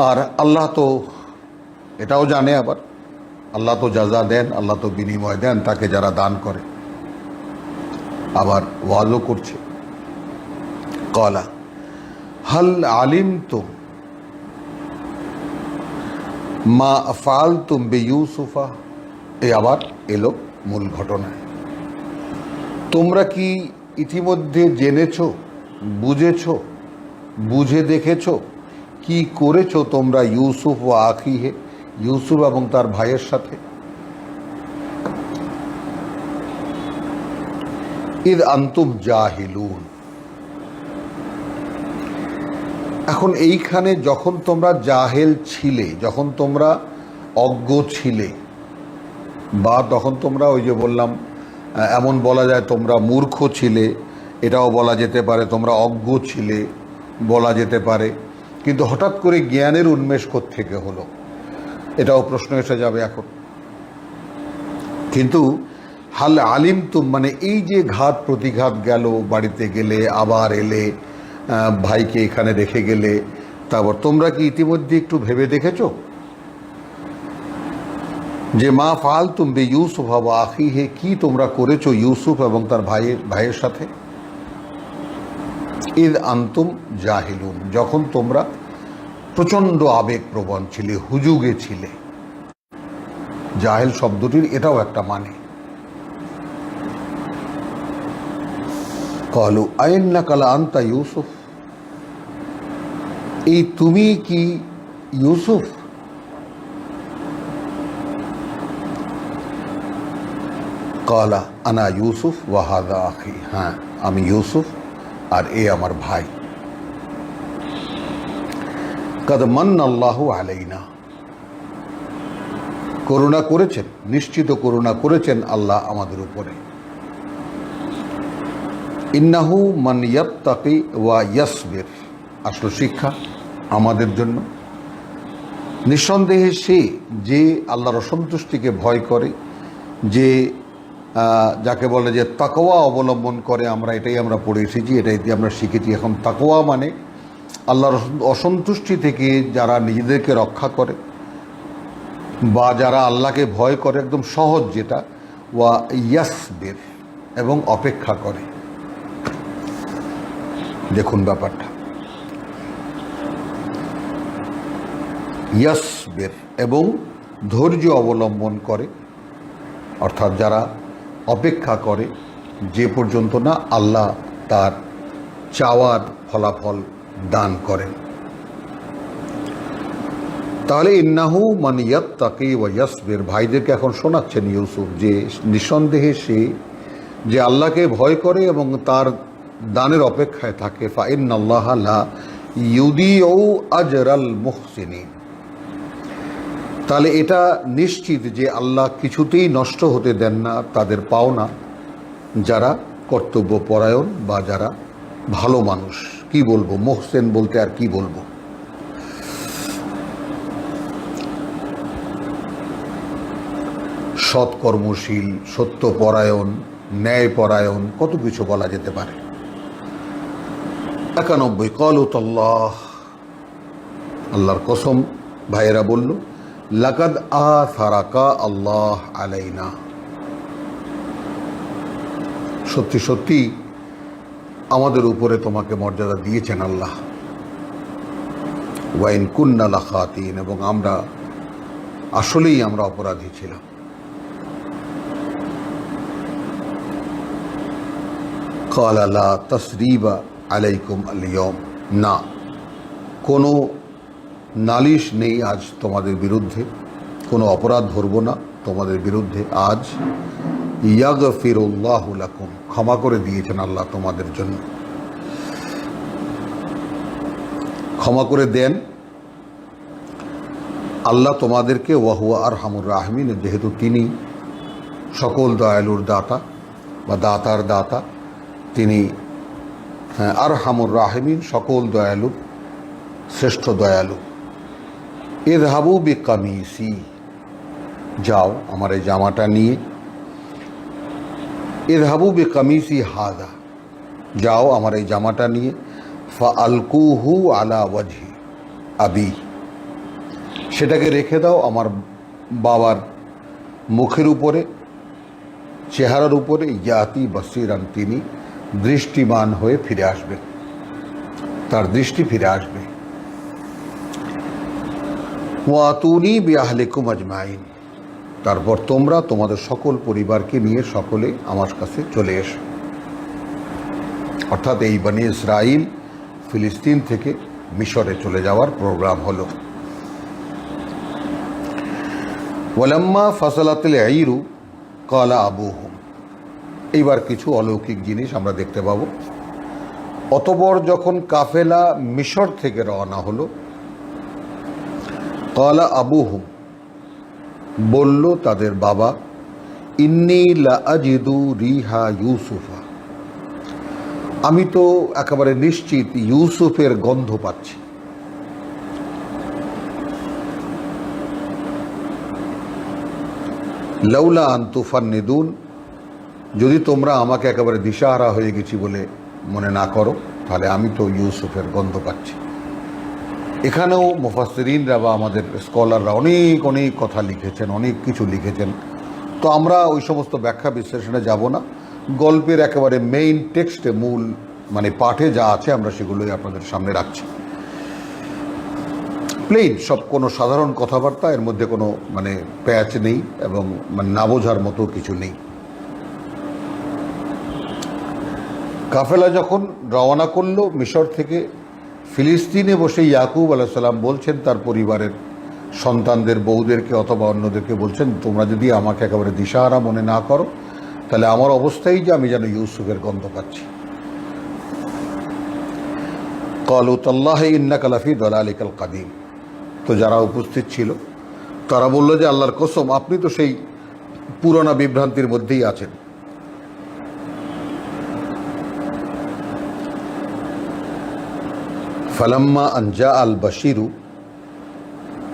আর আল্লাহ তো এটাও জানে, আবার আল্লাহ তো জাযা দেন, আল্লাহ তো বিনিময় দেন তাকে যারা দান করে। আবার ওয়াজও করছে, ক্বালা হাল আলিমতুম মা ফাআলতুম বিইউসুফা, এই আবার এলো মূল ঘটনায়। তোমরা কি ইতিমধ্যে জেনেছো, বুঝেছো, বুঝে দেখেছো কি করেছো তোমরা ইউসুফ ও আখিহে, ইউসুফ এবং তার ভাইয়ের সাথে। ইদ আনতুম জাহিলুন, এখন এইখানে যখন তোমরা জাহেল ছিলে, যখন তোমরা অজ্ঞ ছিলে, বা তখন তোমরা ওই যে বললাম এমন বলা যায় তোমরা মূর্খ ছিলে, এটাও বলা যেতে পারে তোমরা অজ্ঞ ছিলে বলা যেতে পারে। কিন্তু হঠাৎ করে জ্ঞানের উন্মেষ থেকে হলো, এটাও প্রশ্ন এসে যাবে এখন। কিন্তু হাল আলিমতুম মানে এই যে ঘাত প্রতিঘাত গেল, বাড়িতে গেলে আবার এলে, ভাইকে এখানে রেখে গেলে, তারপর তোমরা কি ইতিমধ্যে একটু ভেবে দেখেছো যে মা ফাআলতুম বিইউসুফ ওয়া আখিহি, কি তোমরা করেছো ইউসুফ এবং তার ভাইয়ের সাথে। ইদ আন্তুম জাহিলুন, যখন তোমরা প্রচণ্ড আবেগপ্রবণ ছিলে, হুজুগে ছিলে। জাহেল শব্দটির এটাও একটা মানে। ক্বালু আইন্নাকা লা আনতা ইউসুফ, এই তুমি কি ইউসুফ? ক্বালা আনা ইউসুফ ওয়া হাযা আখি, হ্যাঁ আমি ইউসুফ আর এ আমার ভাই। কাদ মান্নাল্লাহু আলাইনা, করুণা করেছেন, নিশ্চিত করুণা করেছেন আল্লাহ আমাদের উপরে। ইন্নাহু মান ইয়াত্তাকি ওয়া ইয়াসবির, আসল শিক্ষা আমাদের জন্য, নিঃসন্দেহে সে যে আল্লাহর অসন্তুষ্টিকে ভয় করে, যে যাকে বলে যে তাকওয়া অবলম্বন করে, আমরা পড়ে এসেছি, এটাই দিয়ে আমরা শিখেছি। এখন তাকওয়া মানে আল্লাহর অসন্তুষ্টি থেকে যারা নিজেদেরকে রক্ষা করে বা যারা আল্লাহকে ভয় করে, একদম সহজ যেটা, ওয়া ইয়াসবির, এবং অপেক্ষা করে। দেখুন ব্যাপারটা, ইয়াসবির এবং ধৈর্য অবলম্বন করে, অর্থাৎ যারা অপেক্ষা করে যে পর্যন্ত না আল্লাহ তার চাওয়ার ফলাফল দান করেন। তাহলে ইন্নাহু মান ইয়াত্তাকি ওয়া ইয়াসবির, ভাইদেরকে এখন শোনাচ্ছেন ইউসুফ যে নিঃসন্দেহে সে যে আল্লাহকে ভয় করে এবং তার দানের অপেক্ষায় থাকে। ফা ইন্নাল্লাহা লা ইউদিউ আজরাল মুহসিনিন, তাহলে এটা নিশ্চিত যে আল্লাহ কিছুতেই নষ্ট হতে দেন না তাদের পাওনা, যারা কর্তব্যপরায়ণ বা যারা ভালো মানুষ। কি বলবো, মুহসিন বলতে আর কি বলবো। সৎকর্মশীল, সত্যপরায়ণ, ন্যায়পরায়ণ, কত কিছু বলা যেতে পারে। 91 ক্বালুতাল্লাহ, আল্লাহর কসম, ভাইয়েরা বলল, লাকাদ আসারাকা আল্লাহ আলাইনা, সত্যি সত্যি আমাদের উপরে তোমাকে মর্যাদা দিয়েছেন আল্লাহ। ওয়াইন কুন্না লাখাতিন, এবং আমরা আসলেই আমরা অপরাধী ছিলাম। ক্বালা লা তাসরিবা আলাইকুম আল-ইয়াওম, না কোনো নালিশ নেই আজ তোমাদের বিরুদ্ধে, কোনো অপরাধ ধরব না তোমাদের বিরুদ্ধে আজ। ইয়াগফিরুল্লাহু লাকুম, ক্ষমা করে দিয়েছেন আল্লাহ তোমাদের জন্য, ক্ষমা করে দেন আল্লাহ তোমাদেরকে। ওয়াহুয়া আরহামুর রাহিমিন, যেহেতু তিনি সকল দয়ালুর দাতা বা দাতার দাতা, তিনি আরহামুর রাহিমিন, সকল দয়ালুর শ্রেষ্ঠ দয়ালু। ইযহাবু বিকামিসি, যাও আমার এই জামাটা নিয়ে। ইযহাবু বিকামিসি হাযা, যাও আমার এই জামাটা নিয়ে। ফাআলকুহু আলা ওয়াজহি আবি, সেটাকে রেখে দাও আমার বাবার মুখের উপরে, চেহারার উপরে। ইয়াতি বসিরান, তিনি দৃষ্টিমান হয়ে ফিরে আসবেন, তার দৃষ্টি ফিরে আসবে। ওয়াতুনি বিআহলিকুম আজমাইন, তারপর তোমরা তোমাদের সকল পরিবারকে নিয়ে সকলে আমার কাছে চলে এসো। অর্থাৎ এই বনি ইসরাইল ফিলিস্তিন থেকে মিশরে চলে যাওয়ার প্রোগ্রাম হলো। ওয়ালাম্মা ফাসালাতিল আইরু ক্বালা আবুহুম, এইবার কিছু অলৌকিক জিনিস আমরা দেখতে পাবো। অতঃপর যখন কাফেলা মিশর থেকে রওনা হলো, ক্বালা আবুহুম, বলল তাদের বাবা, ইন্নী লা আজিদু রিহা ইউসুফা, আমি তো একেবারে নিশ্চিত ইউসুফের গন্ধ পাচ্ছি। লাউলা আন তুফান্নিদুন, যদি তোমরা আমাকে একেবারে দিশাহারা হয়ে গেছি বলে মনে না করো, তাহলে আমি তো ইউসুফের গন্ধ পাচ্ছি। এখানেও মুফাসসিরিনরা বা আমাদের স্কলাররা অনেক অনেক কথা লিখেছেন, অনেক কিছু লিখেছেন। তো আমরা ওই সমস্ত ব্যাখ্যা বিশ্লেষণে যাব না। গল্পের একেবারে মেইন টেক্সটে, মূল মানে পাঠে যা আছে আমরা সেগুলোই আপনাদের সামনে রাখছি। প্লেন সব, কোনো সাধারণ কথাবার্তা, এর মধ্যে কোনো মানে প্যাচ নেই এবং মানে না বোঝার মতো কিছু নেই। কাফেলা যখন রওনা করলো মিশর থেকে, ফিলিস্তিনে বসে ইয়াকুব আলাইহিস সালাম বলছেন তার পরিবারের সন্তানদের, বউদেরকে অথবা অন্যদেরকে বলছেন, তোমরা যদি আমাকে একেবারে দিশাহারা মনে না করো তাহলে আমার অবস্থাই যে আমি যেন ইউসুফের গন্ধ পাচ্ছি। ক্বালু তাল্লাহি ইন্নাকা লাফি দালালিকাল কাদিম। তো যারা উপস্থিত ছিল তারা বলল যে আল্লাহর কসম, আপনি তো সেই পুরোনো বিভ্রান্তির মধ্যেই আছেন। ফালাম্মা আনজা আল বাশিরু,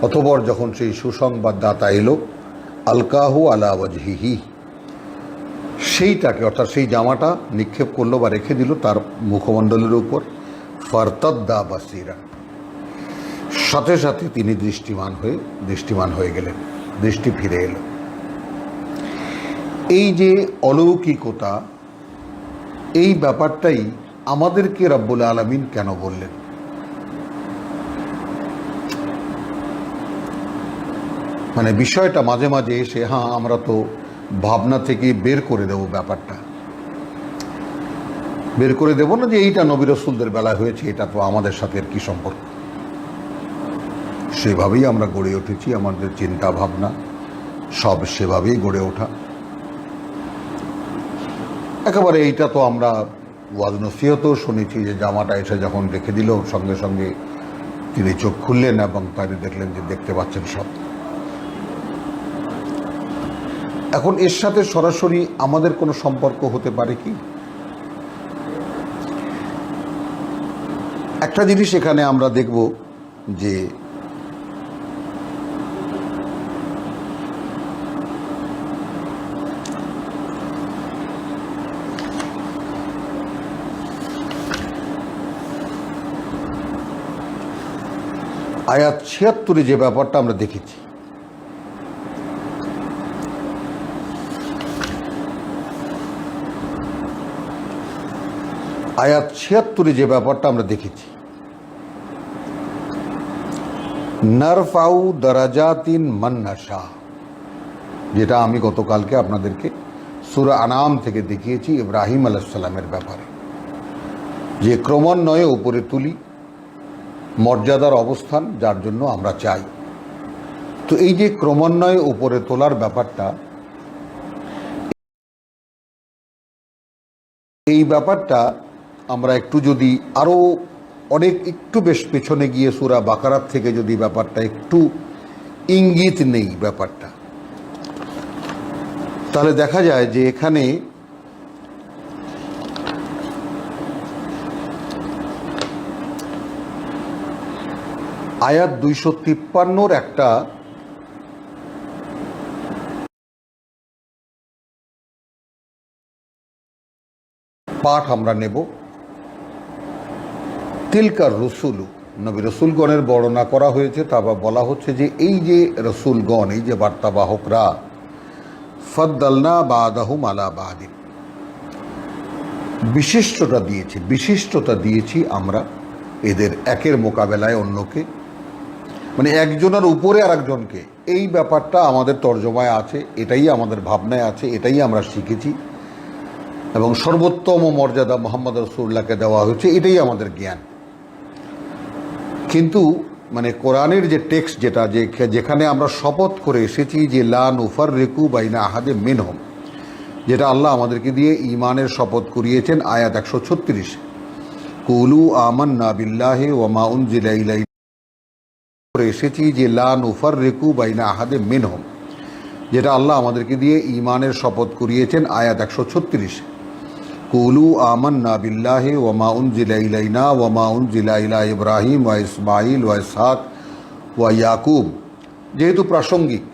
অতঃপর যখন সেই সুসংবাদদাতা এলো, আলকাহু আলা ওয়াজহিহি, সেইটাকে অর্থাৎ সেই জামাটা নিক্ষেপ করলো বা রেখে দিল তার মুখমণ্ডলের উপর। ফারতাদ্দা বাসিরা, সাথে সাথে তিনি দৃষ্টিমান হয়ে গেলেন, দৃষ্টি ফিরে এলো। এই যে অলৌকিকতা, এই ব্যাপারটাই আমাদেরকে রব্বুল আলামিন কেন বললেন? মানে বিষয়টা মাঝে মাঝে এসে, হ্যাঁ আমরা তো ভাবনা থেকে বের করে দেব, ব্যাপারটা বের করে দেব না যে এইটা নবী রাসূলদের বেলায় হয়েছে, এটা তো আমাদের সাথে কি সম্পর্ক। সেভাবেই আমরা গড়ে উঠেছি, আমাদের চিন্তা ভাবনা সব সেভাবেই গড়ে ওঠা। একেবারে এইটা তো আমরা ওয়াজ নসিহতেও শুনেছি যে জামাটা এসে যখন রেখে দিল সঙ্গে সঙ্গে তিনি চোখ খুললেন এবং তাই দেখলেন যে দেখতে পাচ্ছেন সব। এখন এর সাথে সরাসরি আমাদের কোনো সম্পর্ক হতে পারে কি? একটা জিনিস এখানে আমরা দেখব যে আয়াত ৭৬ যে ব্যাপারটা আমরা দেখেছি, আয়াত ৭৬ যে ব্যাপারটা আমরা দেখেছি, নারফাউ দারাজাতিন মান নাশা, যেটা আমি গতকালকে আপনাদেরকে সূরা আনাম থেকে দেখিয়েছি ইব্রাহিম আলাইহিস সালামের ব্যাপারে, যে ক্রমান্বয়ে উপরে তুলি, মর্যাদার অবস্থান যার জন্য আমরা চাই। তো এই যে ক্রমান্বয়ে উপরে তোলার ব্যাপারটা, এই ব্যাপারটা আমরা একটু যদি আরও একটু বেশ পেছনে গিয়ে সূরা বাকারাত থেকে যদি ব্যাপারটা একটু ইঙ্গিত নেই ব্যাপারটা, তাহলে দেখা যায় যে এখানে আয়াত ২৫৩ একটা পাঠ আমরা নেব। তিলকার রসুল, নবী রসুলগণের বর্ণনা করা হয়েছে, তারপর বলা হচ্ছে যে এই যে রসুলগণ, এই যে বার্তাবাহকরা, ফাদ্দালনা বাদাহুম আলা বাদিন, বিশিষ্টতা দিয়েছি আমরা এদের একের মোকাবেলায় অন্যকে, মানে একজনের উপরে আর একজনকে। এই ব্যাপারটা আমাদের তর্জমায় আছে, এটাই আমাদের ভাবনায় আছে, এটাই আমরা শিখেছি এবং সর্বোত্তম মর্যাদা মুহাম্মদ রাসূলুল্লাহকে দেওয়া হয়েছে, এটাই আমাদের জ্ঞান। কিন্তু মানে কোরআনের যে টেক্সট, যেখানে আমরা শপথ করে এসেছি যে লা নুফাররিকু বাইনা আহাদে মিনহুম, যেটা আল্লাহ আমাদেরকে দিয়ে ঈমানের শপথ করিয়েছেন, আয়াত ১৩৬, কুলু আমান্না বিল্লাহি ওয়া মা উনজিলা ইলাইনা, এসেছি যে লা নুফাররিকু বাইনা আহাদে মিনহুম, যেটা আল্লাহ আমাদেরকে দিয়ে ঈমানের শপথ করিয়েছেন, আয়াত ১৩৬, কুলু আমান্না বিল্লাহি ওয়া মা উনজিলা ইলাইনা ওয়া মা উনজিলা ইলা ইব্রাহিম ওয়া ইসমাঈল ওয়া ইসহাক ওয়া ইয়াকুব, যেহেতু প্রাসঙ্গিক,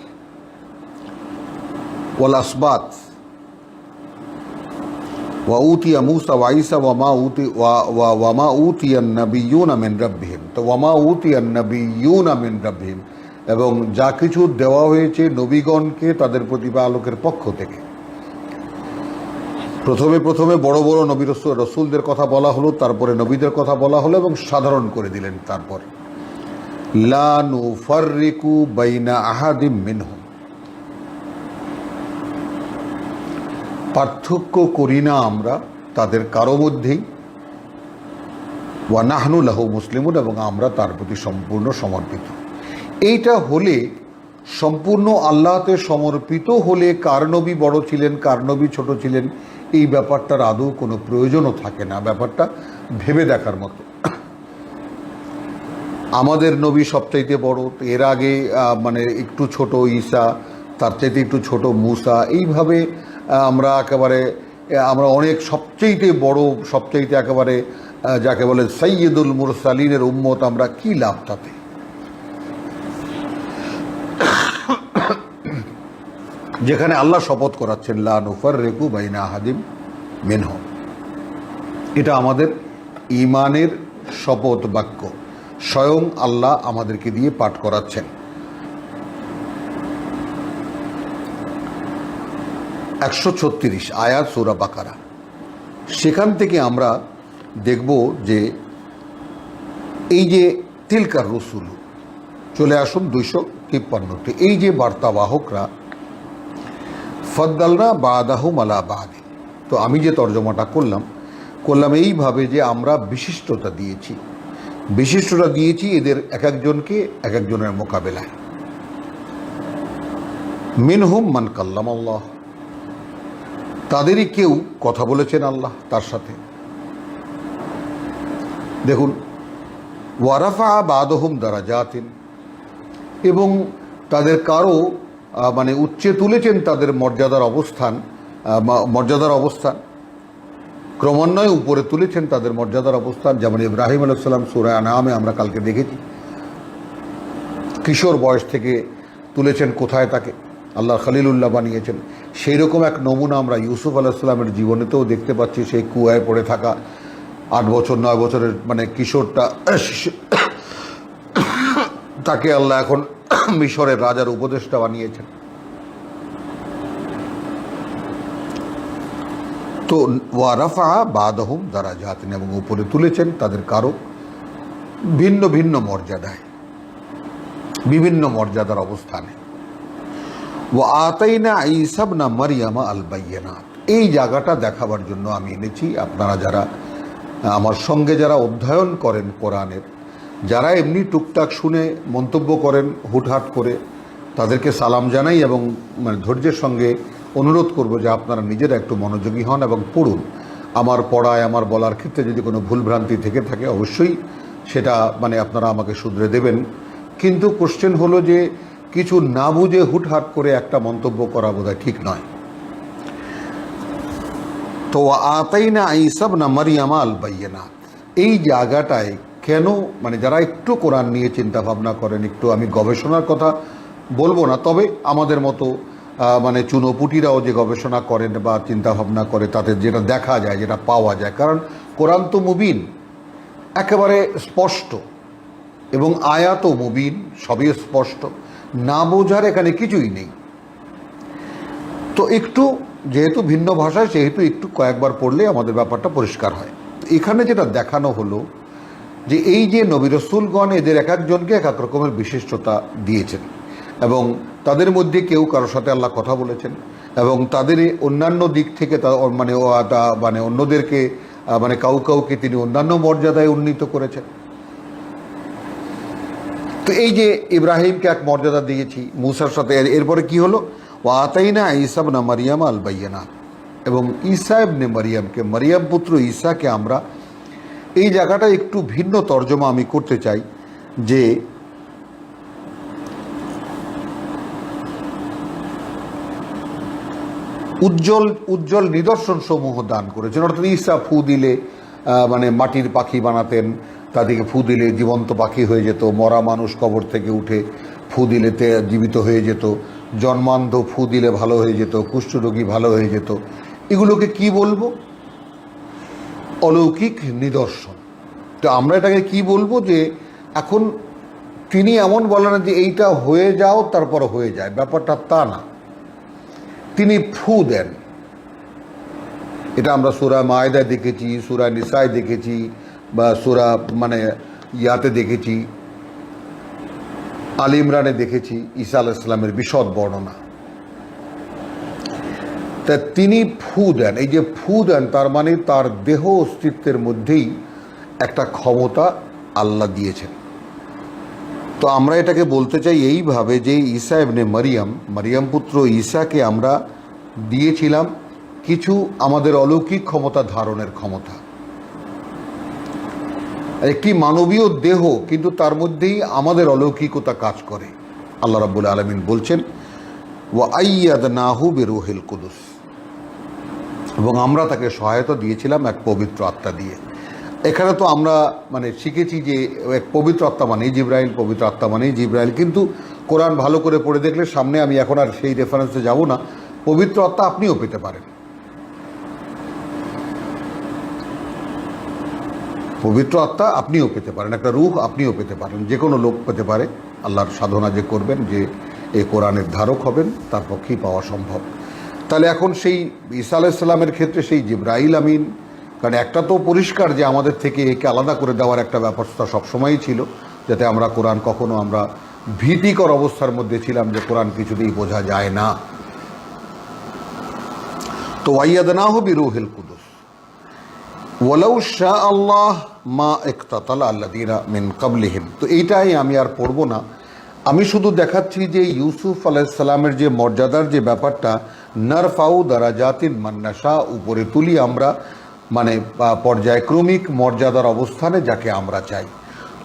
ওয়াল আসবাত ওয়া উতিয়া মূসা ওয়া ঈসা ওয়া মা উতিয়ান নাবিয়্যুনা মিন রাব্বিহিম, তো ওয়া মা উতিয়ান নাবিয়্যুনা মিন রাব্বিহিম, এবং যা কিছু দেওয়া হয়েছে নবীগণকে তাদের প্রতিপালকের পক্ষ থেকে। প্রথমে বড় বড় নবী রসুলদের কথা বলা হলো, তারপরে নবীদের কথা বলা হলো এবং সাধারণ করে দিলেন। তারপর লা নুফাররিকু বাইনা আহাদিম মিনহুম, পার্থক্য করি না আমরা তাদের কারো মধ্যেই। ওয়া নাহনু লাহু মুসলিমুন, এবং আমরা তার প্রতি সম্পূর্ণ সমর্পিত। এইটা হলে, সম্পূর্ণ আল্লাহতে সমর্পিত হলে কার নবী বড় ছিলেন কার নবী ছোট ছিলেন এই ব্যাপারটার আদৌ কোনো প্রয়োজনও থাকে না। ব্যাপারটা ভেবে দেখার মতো। আমাদের নবী সবচাইতে বড়, এর আগে মানে একটু ছোট ঈসা, তার চাইতে একটু ছোট মুসা, এইভাবে আমরা অনেক সবচাইতে বড়, সবচাইতে একেবারে যাকে বলে সাইয়্যিদুল মুরসালিনের উম্মত, আমরা কি লাভ তাতে? যেখানে আল্লাহ শপথ করাচ্ছেন লা নুফাররিকু বাইনা আহাদিম মিনহুম, এটা আমাদের ঈমানের শপথ বাক্য, স্বয়ং আল্লাহ আমাদেরকে দিয়ে পাঠ করাচ্ছেন। 136 আয়াত সূরা বাকারা। সেখান থেকে আমরা দেখব যে এই যে তিলকার রসুল, চলে আসুন 253টি, এই যে বার্তাবাহকরা, ফদ্দালনা বাদাহুম আলা বাদ। তো আমি যে তর্জমাটা করলাম এইভাবে যে আমরা বিশিষ্টতা দিয়েছি এদের এক একজনকে এক একজনের মোকাবেলায়। মিনহুম মান কাল্লাম আল্লাহ, তাদেরই কেউ কথা বলেছেন আল্লাহ তার সাথে। দেখুন, ওয়ারাফা বাদহুম দারাজাতিন, এবং তাদের কারো মানে উচ্চে তুলেছেন তাদের মর্যাদার অবস্থান, ক্রমান্বয়ে উপরে তুলেছেন তাদের মর্যাদার অবস্থান। যেমন ইব্রাহিম আলাইহিস সালাম সূরা আনআমে আমরা কালকে দেখেছি, কিশোর বয়স থেকে তুলেছেন কোথায় তাকে আল্লাহ খলিলুল্লাহ বানিয়েছেন। সেই রকম এক নমুনা আমরা ইউসুফ আলাইহিস সালামের জীবনেতেও দেখতে পাচ্ছি। সেই কুয়ায় পড়ে থাকা 8 বছর 9 বছরের মানে কিশোরটা, তাকে আল্লাহ এখন মিশরের রাজার উপদেষ্টা বানিয়েছেন। তো ওয়ারাফা বাদহুম দারাজাতিন, এবং উপরে তুলেছেন তাদের কারো ভিন্ন ভিন্ন মর্যাদায়, বিভিন্ন মর্যাদার অবস্থানে। ওয়া আতাইনা ঈসা ইবনা মারইয়ামা আল বাইয়িনাত, এই জায়গাটা দেখাবার জন্য আমি এনেছি। আপনারা যারা আমার সঙ্গে যারা অধ্যয়ন করেন কোরআনের, যারা এমনি টুকটাক শুনে মন্তব্য করেন হুটহাট করে, তাদেরকে সালাম জানাই এবং মানে ধৈর্যের সঙ্গে অনুরোধ করব যে আপনারা নিজেরা একটু মনোযোগী হন এবং পড়ুন। আমার পড়ায়, আমার বলার ক্ষেত্রে যদি কোনো ভুলভ্রান্তি থেকে থাকে অবশ্যই সেটা মানে আপনারা আমাকে শুধরে দেবেন। কিন্তু কোশ্চেন হলো যে কিছু না বুঝে হুটহাট করে একটা মন্তব্য করা বোধহয় ঠিক নয়। তো আতাইনা ঈসা ইবনা মারইয়ামা আল বাইয়িনাত, এই জায়গাটায় কেন মানে যারা একটু কোরআন নিয়ে চিন্তা ভাবনা করেন, একটু আমি গবেষণার কথা বলবো না, তবে আমাদের মতো মানে চুনোপুটিরাও যে গবেষণা করেন বা চিন্তা ভাবনা করে, তাতে যেটা দেখা যায়, যেটা পাওয়া যায়, কারণ কোরআন তো মুবিন, একেবারে স্পষ্ট, এবং আয়াতও মুবিন, সবই স্পষ্ট, না বোঝার এখানে কিছুই নেই। তো একটু যেহেতু ভিন্ন ভাষায়, সেহেতু একটু কয়েকবার পড়লে আমাদের ব্যাপারটা পরিষ্কার হয়। এখানে যেটা দেখানো হলো যে এই যে নবী রাসূলগণ, এদের এক একজনকে এক এক রকমের বিশিষ্টতা দিয়েছেন, এবং তাদের মধ্যে কেউ কারোর সাথে আল্লাহ কথা বলেছেন, এবং তাদের অন্যান্য দিক থেকে মানে অন্যদেরকে মানে কাউকে তিনি অন্যান্য মর্যাদায় উন্নীত করেছেন। তো এই যে ইব্রাহিমকে এক মর্যাদা দিয়েছি মুসার সাথে, এরপরে কি হলো, ওয়া আতাইনা ঈসা ইবনা মারইয়ামা আল বাইয়িনাত, এবং ঈসা ইবনে মারইয়ামকে, মারইয়াম পুত্র ঈসাকে আমরা, এই জায়গাটা একটু ভিন্ন তর্জমা আমি করতে চাই যে উজ্জ্বল নিদর্শন সমূহ দান করেছেন। অর্থাৎ ঈসা ফু দিলে মানে মাটির পাখি বানাতেন, তাদেরকে ফু দিলে জীবন্ত পাখি হয়ে যেত, মরা মানুষ কবর থেকে উঠে ফু দিলে জীবিত হয়ে যেত, জন্মান্ধ ফু দিলে ভালো হয়ে যেত, কুষ্ঠরোগী ভালো হয়ে যেত। এগুলোকে কি বলবো? অলৌকিক নিদর্শন। তো আমরা এটাকে কি বলবো? যে এখন তিনি এমন বলেন যে এইটা হয়ে যাও তারপর হয়ে যায়, ব্যাপারটা তা না। তিনি ফু দেন, এটা আমরা সূরা মায়েদায় দেখেছি, সূরা নিসায় দেখেছি, বা সূরা ইয়াতে দেখেছি, আল ইমরানে দেখেছি ঈসা আলাইহিস সালামের বিশদ বর্ণনা। তা তিনি ফু দেন, এই যে ফু দেন তার মানে তার দেহ অস্তিত্বের মধ্যেই একটা ক্ষমতা আল্লাহ দিয়েছেন। তো আমরা এটাকে বলতে চাই এইভাবে যে ঈসা ইবনে মারিয়াম পুত্র ঈসাকে আমরা দিয়েছিলাম কিছু আমাদের অলৌকিক ক্ষমতা ধারণের ক্ষমতা, একটি মানবীয় দেহ, কিন্তু তার মধ্যেই আমাদের অলৌকিকতা কাজ করে। আল্লাহ রাব্বুল আলামিন বলছেন ওয়া আইয়াদনাহু বিরূহিল কুদুস, এবং আমরা তাকে সহায়তা দিয়েছিলাম এক পবিত্র আত্মা দিয়ে। এখানে তো আমরা শিখেছি যে এক পবিত্র আত্মা মানেই জিবরাইল, পবিত্র আত্মা মানেই জিবরাইল, কিন্তু কোরআন ভালো করে পড়ে দেখলে সামনে, আমি এখন আর সেই রেফারেন্সে যাব না, পবিত্র আত্মা আপনিও পেতে পারেন। পবিত্র আত্মা আপনিও পেতে পারেন, একটা রূহ আপনিও পেতে পারেন, যে কোনো লোক পেতে পারে। আল্লাহর সাধনা যে করবেন, যে এই কোরআনের ধারক হবেন, তার পক্ষেই পাওয়া সম্ভব। তাহলে এখন সেই ঈসা আলাইহিস সালামের ক্ষেত্রে সেই জিবরাইল আমিন, কারণ একটা তো পরিষ্কার যে আমাদের থেকে একে আলাদা করে দেওয়ার একটা ব্যবস্থা সবসময়ই ছিল, যাতে আমরা কোরআন কখনো আমরা ভীতিকর অবস্থার মধ্যে ছিলাম যে কোরআন কিছুতেই বোঝা যায় না। তো ওয়াইয়াদনাহু বিরূহিল কুদুস ওয়ালাউ শা আল্লাহ মা ইকতাতালা আল্লাযীনা মিন ক্বাবলিহিম। তো এইটাই আমি আর পড়ব না, আমি শুধু দেখাচ্ছি যে ইউসুফ আলাইহিস সালামের যে মর্যাদার যে ব্যাপারটা, নারফাউ দারাজাতিন মান নাশা, উপরে তুলি আমরা, পর্যায়ক্রমিক মর্যাদার অবস্থানে যাকে আমরা চাই।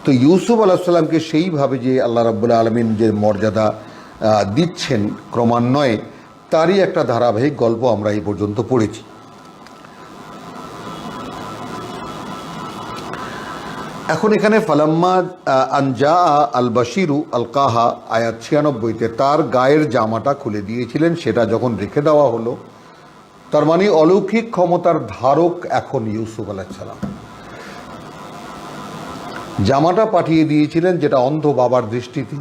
তো ইউসুফ আলাইহিস সালামকে সেইভাবে যে আল্লাহ রাব্বুল আলামিন যে মর্যাদা দিচ্ছেন ক্রমান্বয়ে, তারই একটা ধারাবাহিক গল্প আমরা এই পর্যন্ত পড়েছি। এখন এখানে ফালাম্মা আনজা আল বাশিরু আল কাহা, আয়াত 96-তে তার গায়ের জামাটা খুলে দিয়েছিলেন, সেটা যখন রেখে দেওয়া হলো, তার মানে অলৌকিক ক্ষমতার ধারক এখন ইউসুফ আলাইহিস সালাম। জামাটা পাঠিয়ে দিয়েছিলেন, যেটা অন্ধ বাবার দৃষ্টিতে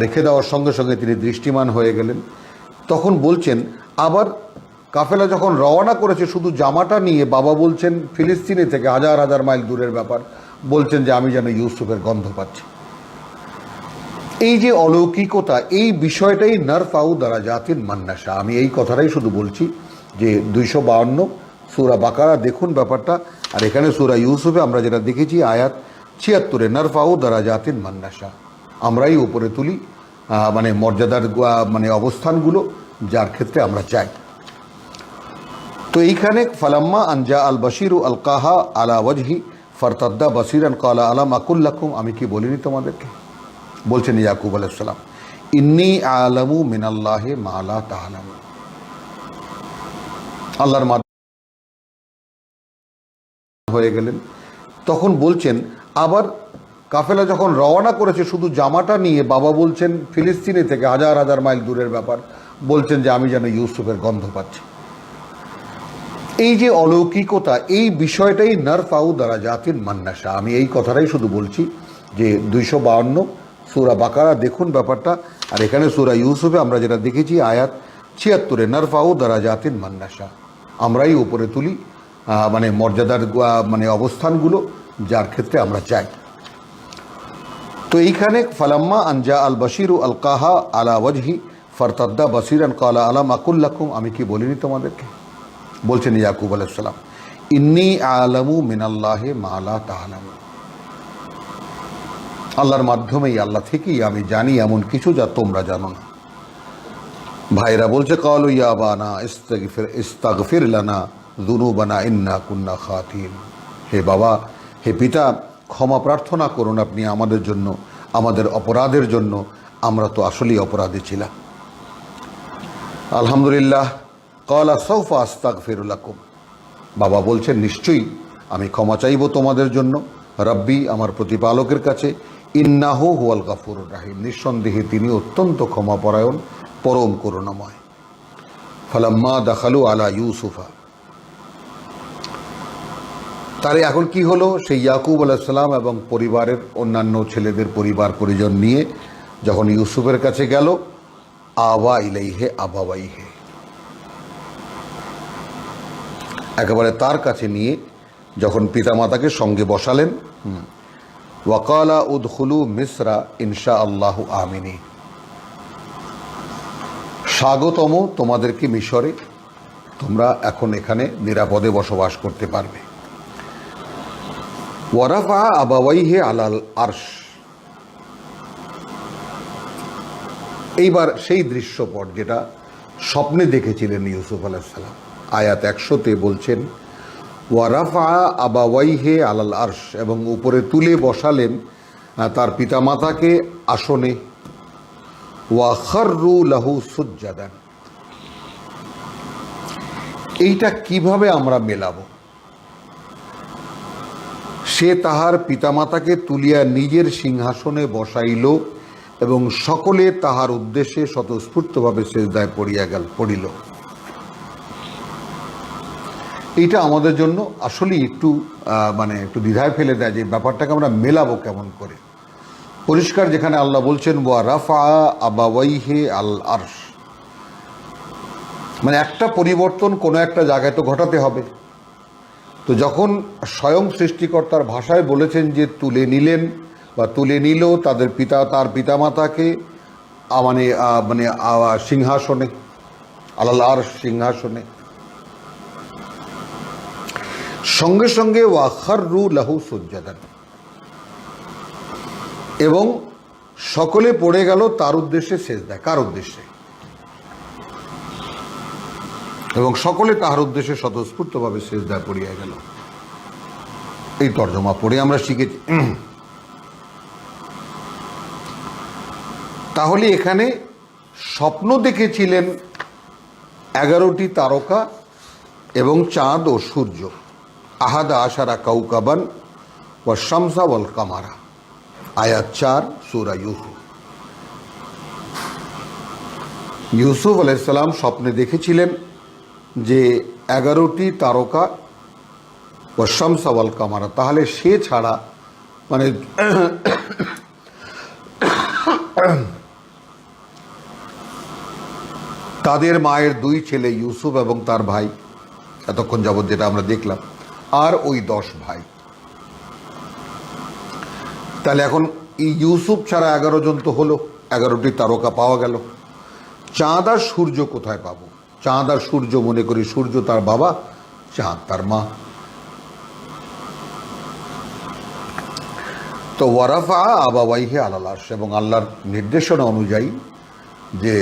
রেখে দেওয়ার সঙ্গে সঙ্গে তিনি দৃষ্টিমান হয়ে গেলেন। তখন বলছেন, আবার কাফেলা যখন রওনা করেছে শুধু জামাটা নিয়ে, বাবা বলছেন ফিলিস্তিনি থেকে হাজার হাজার মাইল দূরের ব্যাপার, বলছেন যে আমি যেন ইউসুফের গন্ধ পাচ্ছি। এই যে অলৌকিকতা, এই বিষয়টাই নারফাউ দারাজাতিন মান নাশা। আমি এই কথাটাই শুধু বলছি যে 252 সূরা বাকারা দেখুন ব্যাপারটা, আর এখানে সূরা ইউসুফে আমরা যেটা দেখেছি আয়াত 76-এ নারফাউ দারাজাতিন মান নাশা, আমরাই উপরে তুলি মর্যাদার অবস্থানগুলো যার ক্ষেত্রে আমরা চাই। তো এইখানে ফালাম্মা আনজা আল বাশিরু আল কাহা আলা ওয়াজহি ফারতাদ্দা বাসিরান ক্বালা আলাম আকুল লাকুম, আমি কি বলিনি তোমাদেরকে? বলছেন ইয়াকুব আলাইহিস সালাম, ইন্নী আলামু মিনাল্লাহি মা লা তা'লামুন, আল্লাহর মাধ্যমে হয়ে গেলেন। তখন বলছেন, আবার কাফেলা যখন রওনা করেছে শুধু জামাটা নিয়ে, বাবা বলছেন ফিলিস্তিনি থেকে হাজার হাজার মাইল দূরের ব্যাপার, বলছেন যে আমি যেন ইউসুফের গন্ধ পাচ্ছি। এই যে অলৌকিকতা, এই বিষয়টাই নারফাউ দারাজাতিন মান নাশা। আমি এই কথাটাই শুধু বলছি যে 252 সূরা বাকারা দেখুন ব্যাপারটা, আর এখানে সূরা ইউসুফে আমরা যেটা দেখেছি আয়াত 76-এ নারফাউ দারাজাতিন মান নাশা, আমরাই উপরে তুলি মর্যাদার অবস্থানগুলো যার ক্ষেত্রে আমরা চাই। তো এইখানে ফালাম্মা আনজা আল বাশিরু আল কাহা আলা ওয়াজহি ফারতাদ্দা বাসিরান ক্বালা আলাম আকুল লাকুম, আমি কি বলিনি তোমাদেরকে? বলছেন ইয়াকুব আলাইহিস সালাম, ইন্নী আলামু মিনাল্লাহি মা লা তা'লামুন, আল্লাহর মাধ্যমেই, আল্লাহ থেকেই আমি জানি এমন কিছু যা তোমরা জানো না। ভাইরা বলছে, ক্বালু ইয়া আবানা ইস্তাগফির লানা যুনুবানা ইন্না কুন্না খাতিন, হে বাবা, হে পিতা, ক্ষমা প্রার্থনা করুন আপনি আমাদের জন্য, আমাদের অপরাধের জন্য, আমরা তো আসলেই অপরাধী ছিলাম। আলহামদুলিল্লাহ, ক্বালা সাউফা আস্তাগফিরু লাকুম, বাবা বলছেন নিশ্চয়ই আমি ক্ষমা চাইব তোমাদের জন্য, রব্বি আমার প্রতিপালকের কাছে, ইন্নাহু হুয়াল গাফুরুর রাহিম, নিঃসন্দেহে তিনি অত্যন্ত ক্ষমাপরায়ণ, পরম করুণাময়। ফালাম্মা দাখালু আলা ইউসুফা, তারে এখন কি হলো, সেই ইয়াকুব আলাইহিস সালাম এবং পরিবারের অন্যান্য ছেলেদের পরিবার পরিজন নিয়ে যখন ইউসুফের কাছে গেল, আওয়া ইলাইহে আবাওয়াইহে, একেবারে তার কাছে নিয়ে যখন পিতামাতাকে সঙ্গে বসালেন, ওয়াকালা উদখুলু মিসরা ইনশা আল্লাহু আমিনী, স্বাগতম তোমাদেরকে মিশরে, তোমরা এখন এখানে নিরাপদে বসবাস করতে পারবে। ওয়ারাফা আবাওয়াইহি আলাল আরশ, এইবার সেই দৃশ্যপট যেটা স্বপ্নে দেখেছিলেন ইউসুফ আলাইহিস সালাম। আয়াত 100-তে বলছেন ওয়ারাফা আবাওয়াইহি আলাল আরশ, এবং উপরে তুলে বসালেন তার পিতামাতাকে আসনে। ওয়া খাররু লাহু সুজ্জাদান, এইটা কিভাবে আমরা মেলাবো? সে তাহার পিতামাতাকে তুলিয়া নিজের সিংহাসনে বসাইল এবং সকলে তাহার উদ্দেশ্যে স্বতঃস্ফূর্তভাবে সেজদায় পড়িল। এইটা আমাদের জন্য আসলে একটু একটু দ্বিধায় ফেলে দেয় যে ব্যাপারটাকে আমরা মেলাবো কেমন করে। পরিষ্কার যেখানে আল্লাহ বলছেন ওয়া রাফা আবাওয়াইহি আল আরশ, একটা পরিবর্তন কোনো একটা জায়গায় তো ঘটাতে হবে। তো যখন স্বয়ং সৃষ্টিকর্তার ভাষায় বলেছেন যে তুলে নিলেন বা তুলে নিল তার পিতামাতাকে সিংহাসনে, আলাল আরশ, সিংহাসনে, সঙ্গে সঙ্গে ওয়া খাররু লাহু সুজ্জাদান, এবং সকলে পড়ে গেল তার উদ্দেশ্যে সেজদায়। কার উদ্দেশ্যে? এবং সকলে তাহার উদ্দেশ্যে স্বতঃস্ফূর্তভাবে সেজদায় পড়িয়া গেল। এই তর্জমা পড়ে আমরা শিখেছি। তাহলে এখানে স্বপ্ন দেখেছিলেন 11টি তারকা এবং চাঁদ ও সূর্য, আহাদা আশারা কাউকাবান ওয়া শামসা ওয়াল কামারা, আয়াত 4 সূরা ইউসুফ। ইউসুফ আলাইহিস সালাম স্বপ্নে দেখেছিলেন যে 11টি তারকা ও শামসা ওয়াল কামারা, তাহলে সে ছাড়া তাদের মায়ের 2 ছেলে ইউসুফ এবং তার ভাই, এতক্ষণ যাবৎ যেটা আমরা দেখলাম, আর ওই 10 ভাই। তাহলে এখন ইউসুফ ছাড়া 11 জন তো হলো, 11টি তারকা পাওয়া গেল। চাঁদ আর সূর্য কোথায় পাবো? চাঁদ আর সূর্য, মনে করি সূর্য তার বাবা, চাঁদ তার মা। তো ওয়ারাফা আবাওয়াইহি আলাল আরশ, এবং আল্লাহর নির্দেশনা অনুযায়ী যে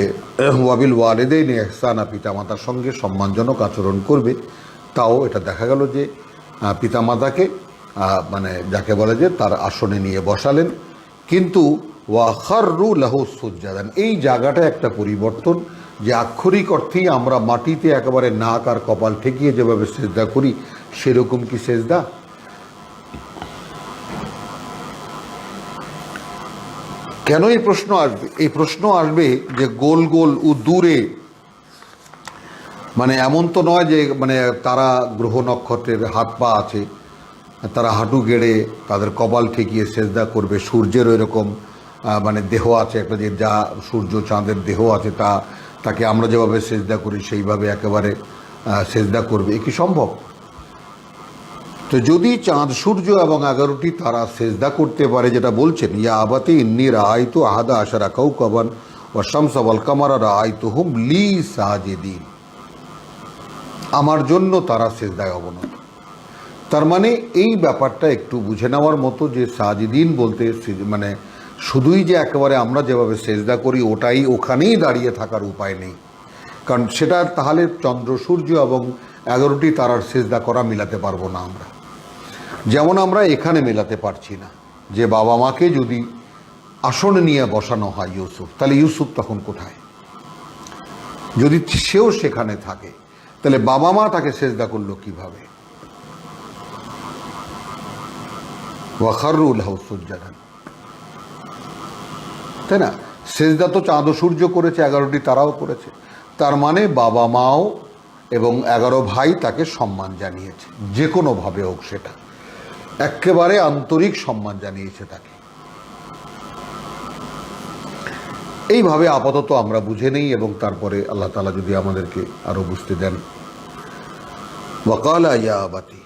ওয়াবিল ওয়ালিদাইনি ইহসানা, পিতামাতার সঙ্গে সম্মানজনক আচরণ করবে। তাও এটা দেখা গেল যে পিতামাতাকে যাকে বলে যে তার আসনে নিয়ে বসালেন, কিন্তু ওয়া খাররু লাহু সুজ্জাদান, এই জায়গাটা একটা পরিবর্তন, যে আক্ষরিক অর্থেই আমরা মাটিতে একেবারে নাক আর কপাল ঠেকিয়ে যেভাবে সেজদা করি সেরকম কি সেজদা? কেন এই প্রশ্ন আসবে? এই প্রশ্ন আসবে যে গোল গোল ও দূরে, এমন তো নয় যে তারা গ্রহ নক্ষত্রের হাত পা আছে, তারা হাঁটু গেড়ে তাদের কপাল ঠেকিয়ে সেজদা করবে। সূর্যের এরকম দেহ আছে একটা, যে যা সূর্য চাঁদের দেহ আছে, তাকে আমরা যেভাবে সেজদা করি সেইভাবে একেবারে সেজদা করবে, এ কি সম্ভব? তো যদি চাঁদ সূর্য এবং 11টি তারা সেজদা করতে পারে, যেটা বলছেন ইয়া আবাতি ইন্নী রাআইতু আহাদা আশারা কাওকাবান ওয়া শামসা ওয়াল কামারা রাআইতুহুম লি সাজিদিন, আমার জন্য তারা সেজদায় অবনত। তার এই ব্যাপারটা একটু বুঝে নেওয়ার মতো, যে সাজিদিন বলতে শুধুই যে একেবারে আমরা যেভাবে সেজদা করি ওটাই ওখানেই দাঁড়িয়ে থাকার উপায় নেই, কারণ সেটা তাহলে চন্দ্র সূর্য এবং 11টি তারার সেজদা করা মিলাতে পারবো না আমরা। যেমন আমরা এখানে মেলাতে পারছি না যে বাবা মাকে যদি আসনে নিয়ে বসানো হয় ইউসুফ, তাহলে ইউসুফ তখন কোথায়? যদি সেও সেখানে থাকে, তাহলে বাবা মা তাকে সেজদা করলো কিভাবে? ওয়া খাররু লাহু সুজ্জাদান, তাই না? সেজদা তো চাঁদ ও সূর্য করেছে, 11টি তারাও করেছে, তার বাবা মাও এবং 11 ভাই তাকে সম্মান জানিয়েছে, যে কোনোভাবে হোক, সেটা একেবারে আন্তরিক সম্মান জানিয়েছে তাকে। এইভাবে আপাতত আমরা বুঝে নেই, এবং তারপরে আল্লাহ তাআলা যদি আমাদেরকে আরো বুঝতে দেন ওয়াকালা ইয়া আবাতি,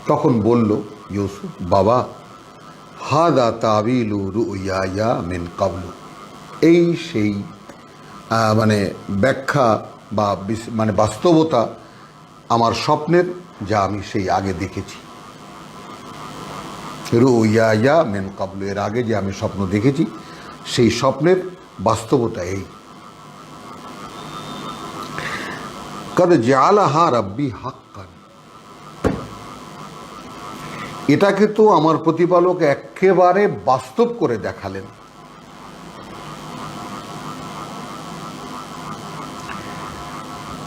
তখন বলল ইউসুফ, বাবা, হাদা তাবিলু রুইয়া মিন কাবলু, এই সেই মানে ব্যাখ্যা বা মানে বাস্তবতা আমার স্বপ্নের, যা আমি সেই আগে দেখেছি। রুইয়া মিন কাবলু, এর আগে যে আমি স্বপ্ন দেখেছি সেই স্বপ্নের বাস্তবতা এই। কদ জাআলাহা রাব্বি হাক্কান, এটাকে তো আমার প্রতিপালক একেবারে বাস্তব করে দেখালেন।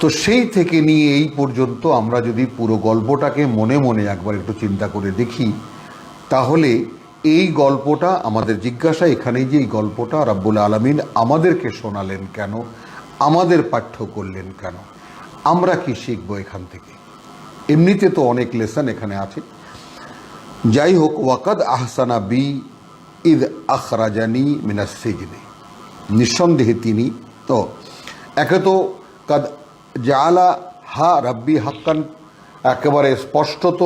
তো সেই থেকে নিয়ে এই পর্যন্ত আমরা যদি পুরো গল্পটাকে মনে মনে একবার একটু চিন্তা করে দেখি, তাহলে এই গল্পটা আমাদের জিজ্ঞাসা এখানেই যে এই গল্পটা রাব্বুল আলামিন আমাদেরকে শোনালেন কেন, আমাদের পাঠ্য করলেন কেন, আমরা কি শিখবো এখান থেকে। এমনিতে তো অনেক লেসন এখানে আছে। যাই হোক, ওয়াকাদ আহসানা বি ইদ আখরাজানি মিনাস সিজনি, নিঃসন্দেহে তিনি, তো একে তো কাদ জাআলা হা রাব্বি হাক্কান, একেবারে স্পষ্টত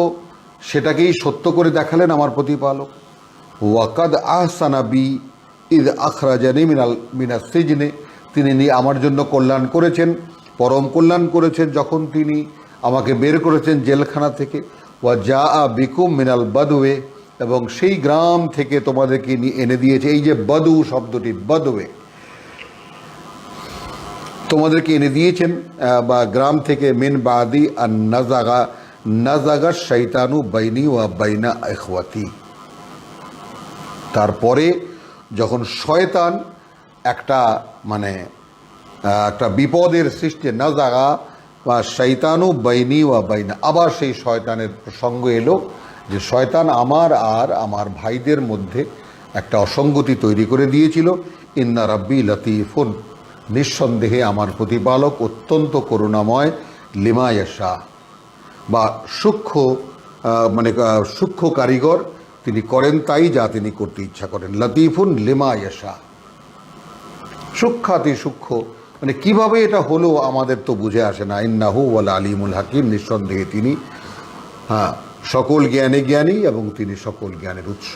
সেটাকেই সত্য করে দেখালেন আমার প্রতিপালক। ওয়াকাদ আহসানা বি ইদ আখরাজানি মিনাস সিজনি, তিনি আমার জন্য কল্যাণ করেছেন, পরম কল্যাণ করেছেন যখন তিনি আমাকে বের করেছেন জেলখানা থেকে। ওয়া জা আ বিকুম মিনাল বাদুয়ে, এবং সেই গ্রাম থেকে তোমাদেরকে এনে দিয়েছে। এই যে বদু শব্দটি, বদুয়ে, তোমাদেরকে এনে দিয়েছেন বা গ্রাম থেকে, মিন বাদি আর নাজাগা শৈতানু বাইনি ওয়া বাইনা ইখওয়াতি, তারপরে যখন শয়তান একটা মানে একটা বিপদের সৃষ্টি, নাজাগা বা শৈতানু বাইনি ওয়া বাইনা, আবার সেই শয়তানের প্রসঙ্গ এলো যে শয়তান আমার আর আমার ভাইদের মধ্যে একটা অসঙ্গতি তৈরি করে দিয়েছিল। ইন্না রাব্বি লতিফুন, নিঃসন্দেহে আমার প্রতিপালক অত্যন্ত করুণাময়, লিমা ইয়াশা, বা সূক্ষ্ম মানে সূক্ষ্ম কারিগর, তিনি করেন তাই যা তিনি করতে ইচ্ছা করেন। লতিফুন লিমা ইয়াশা, সূক্ষ্মাতি সূক্ষ্ম, মানে কিভাবে এটা হলো আমাদের তো বুঝে আসে না। ইন্নাহু ওয়াল আলিমুল হাকিম, নিঃসন্দেহে তিনি সকল জ্ঞানে জ্ঞানী এবং তিনি সকল জ্ঞানের উৎস।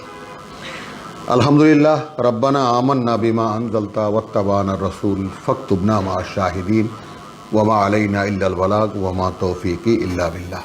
আলহামদুলিল্লাহ, রব্বানা আমান্না বিমা আনজালতা ওয়াত্তাবানা রাসূল ফাকতুবনা মা শাহিদিন ওয়া মা আলাইনা ইল্লাল বালাগ ওয়া মা তৌফিকি ইল্লা বিল্লাহ।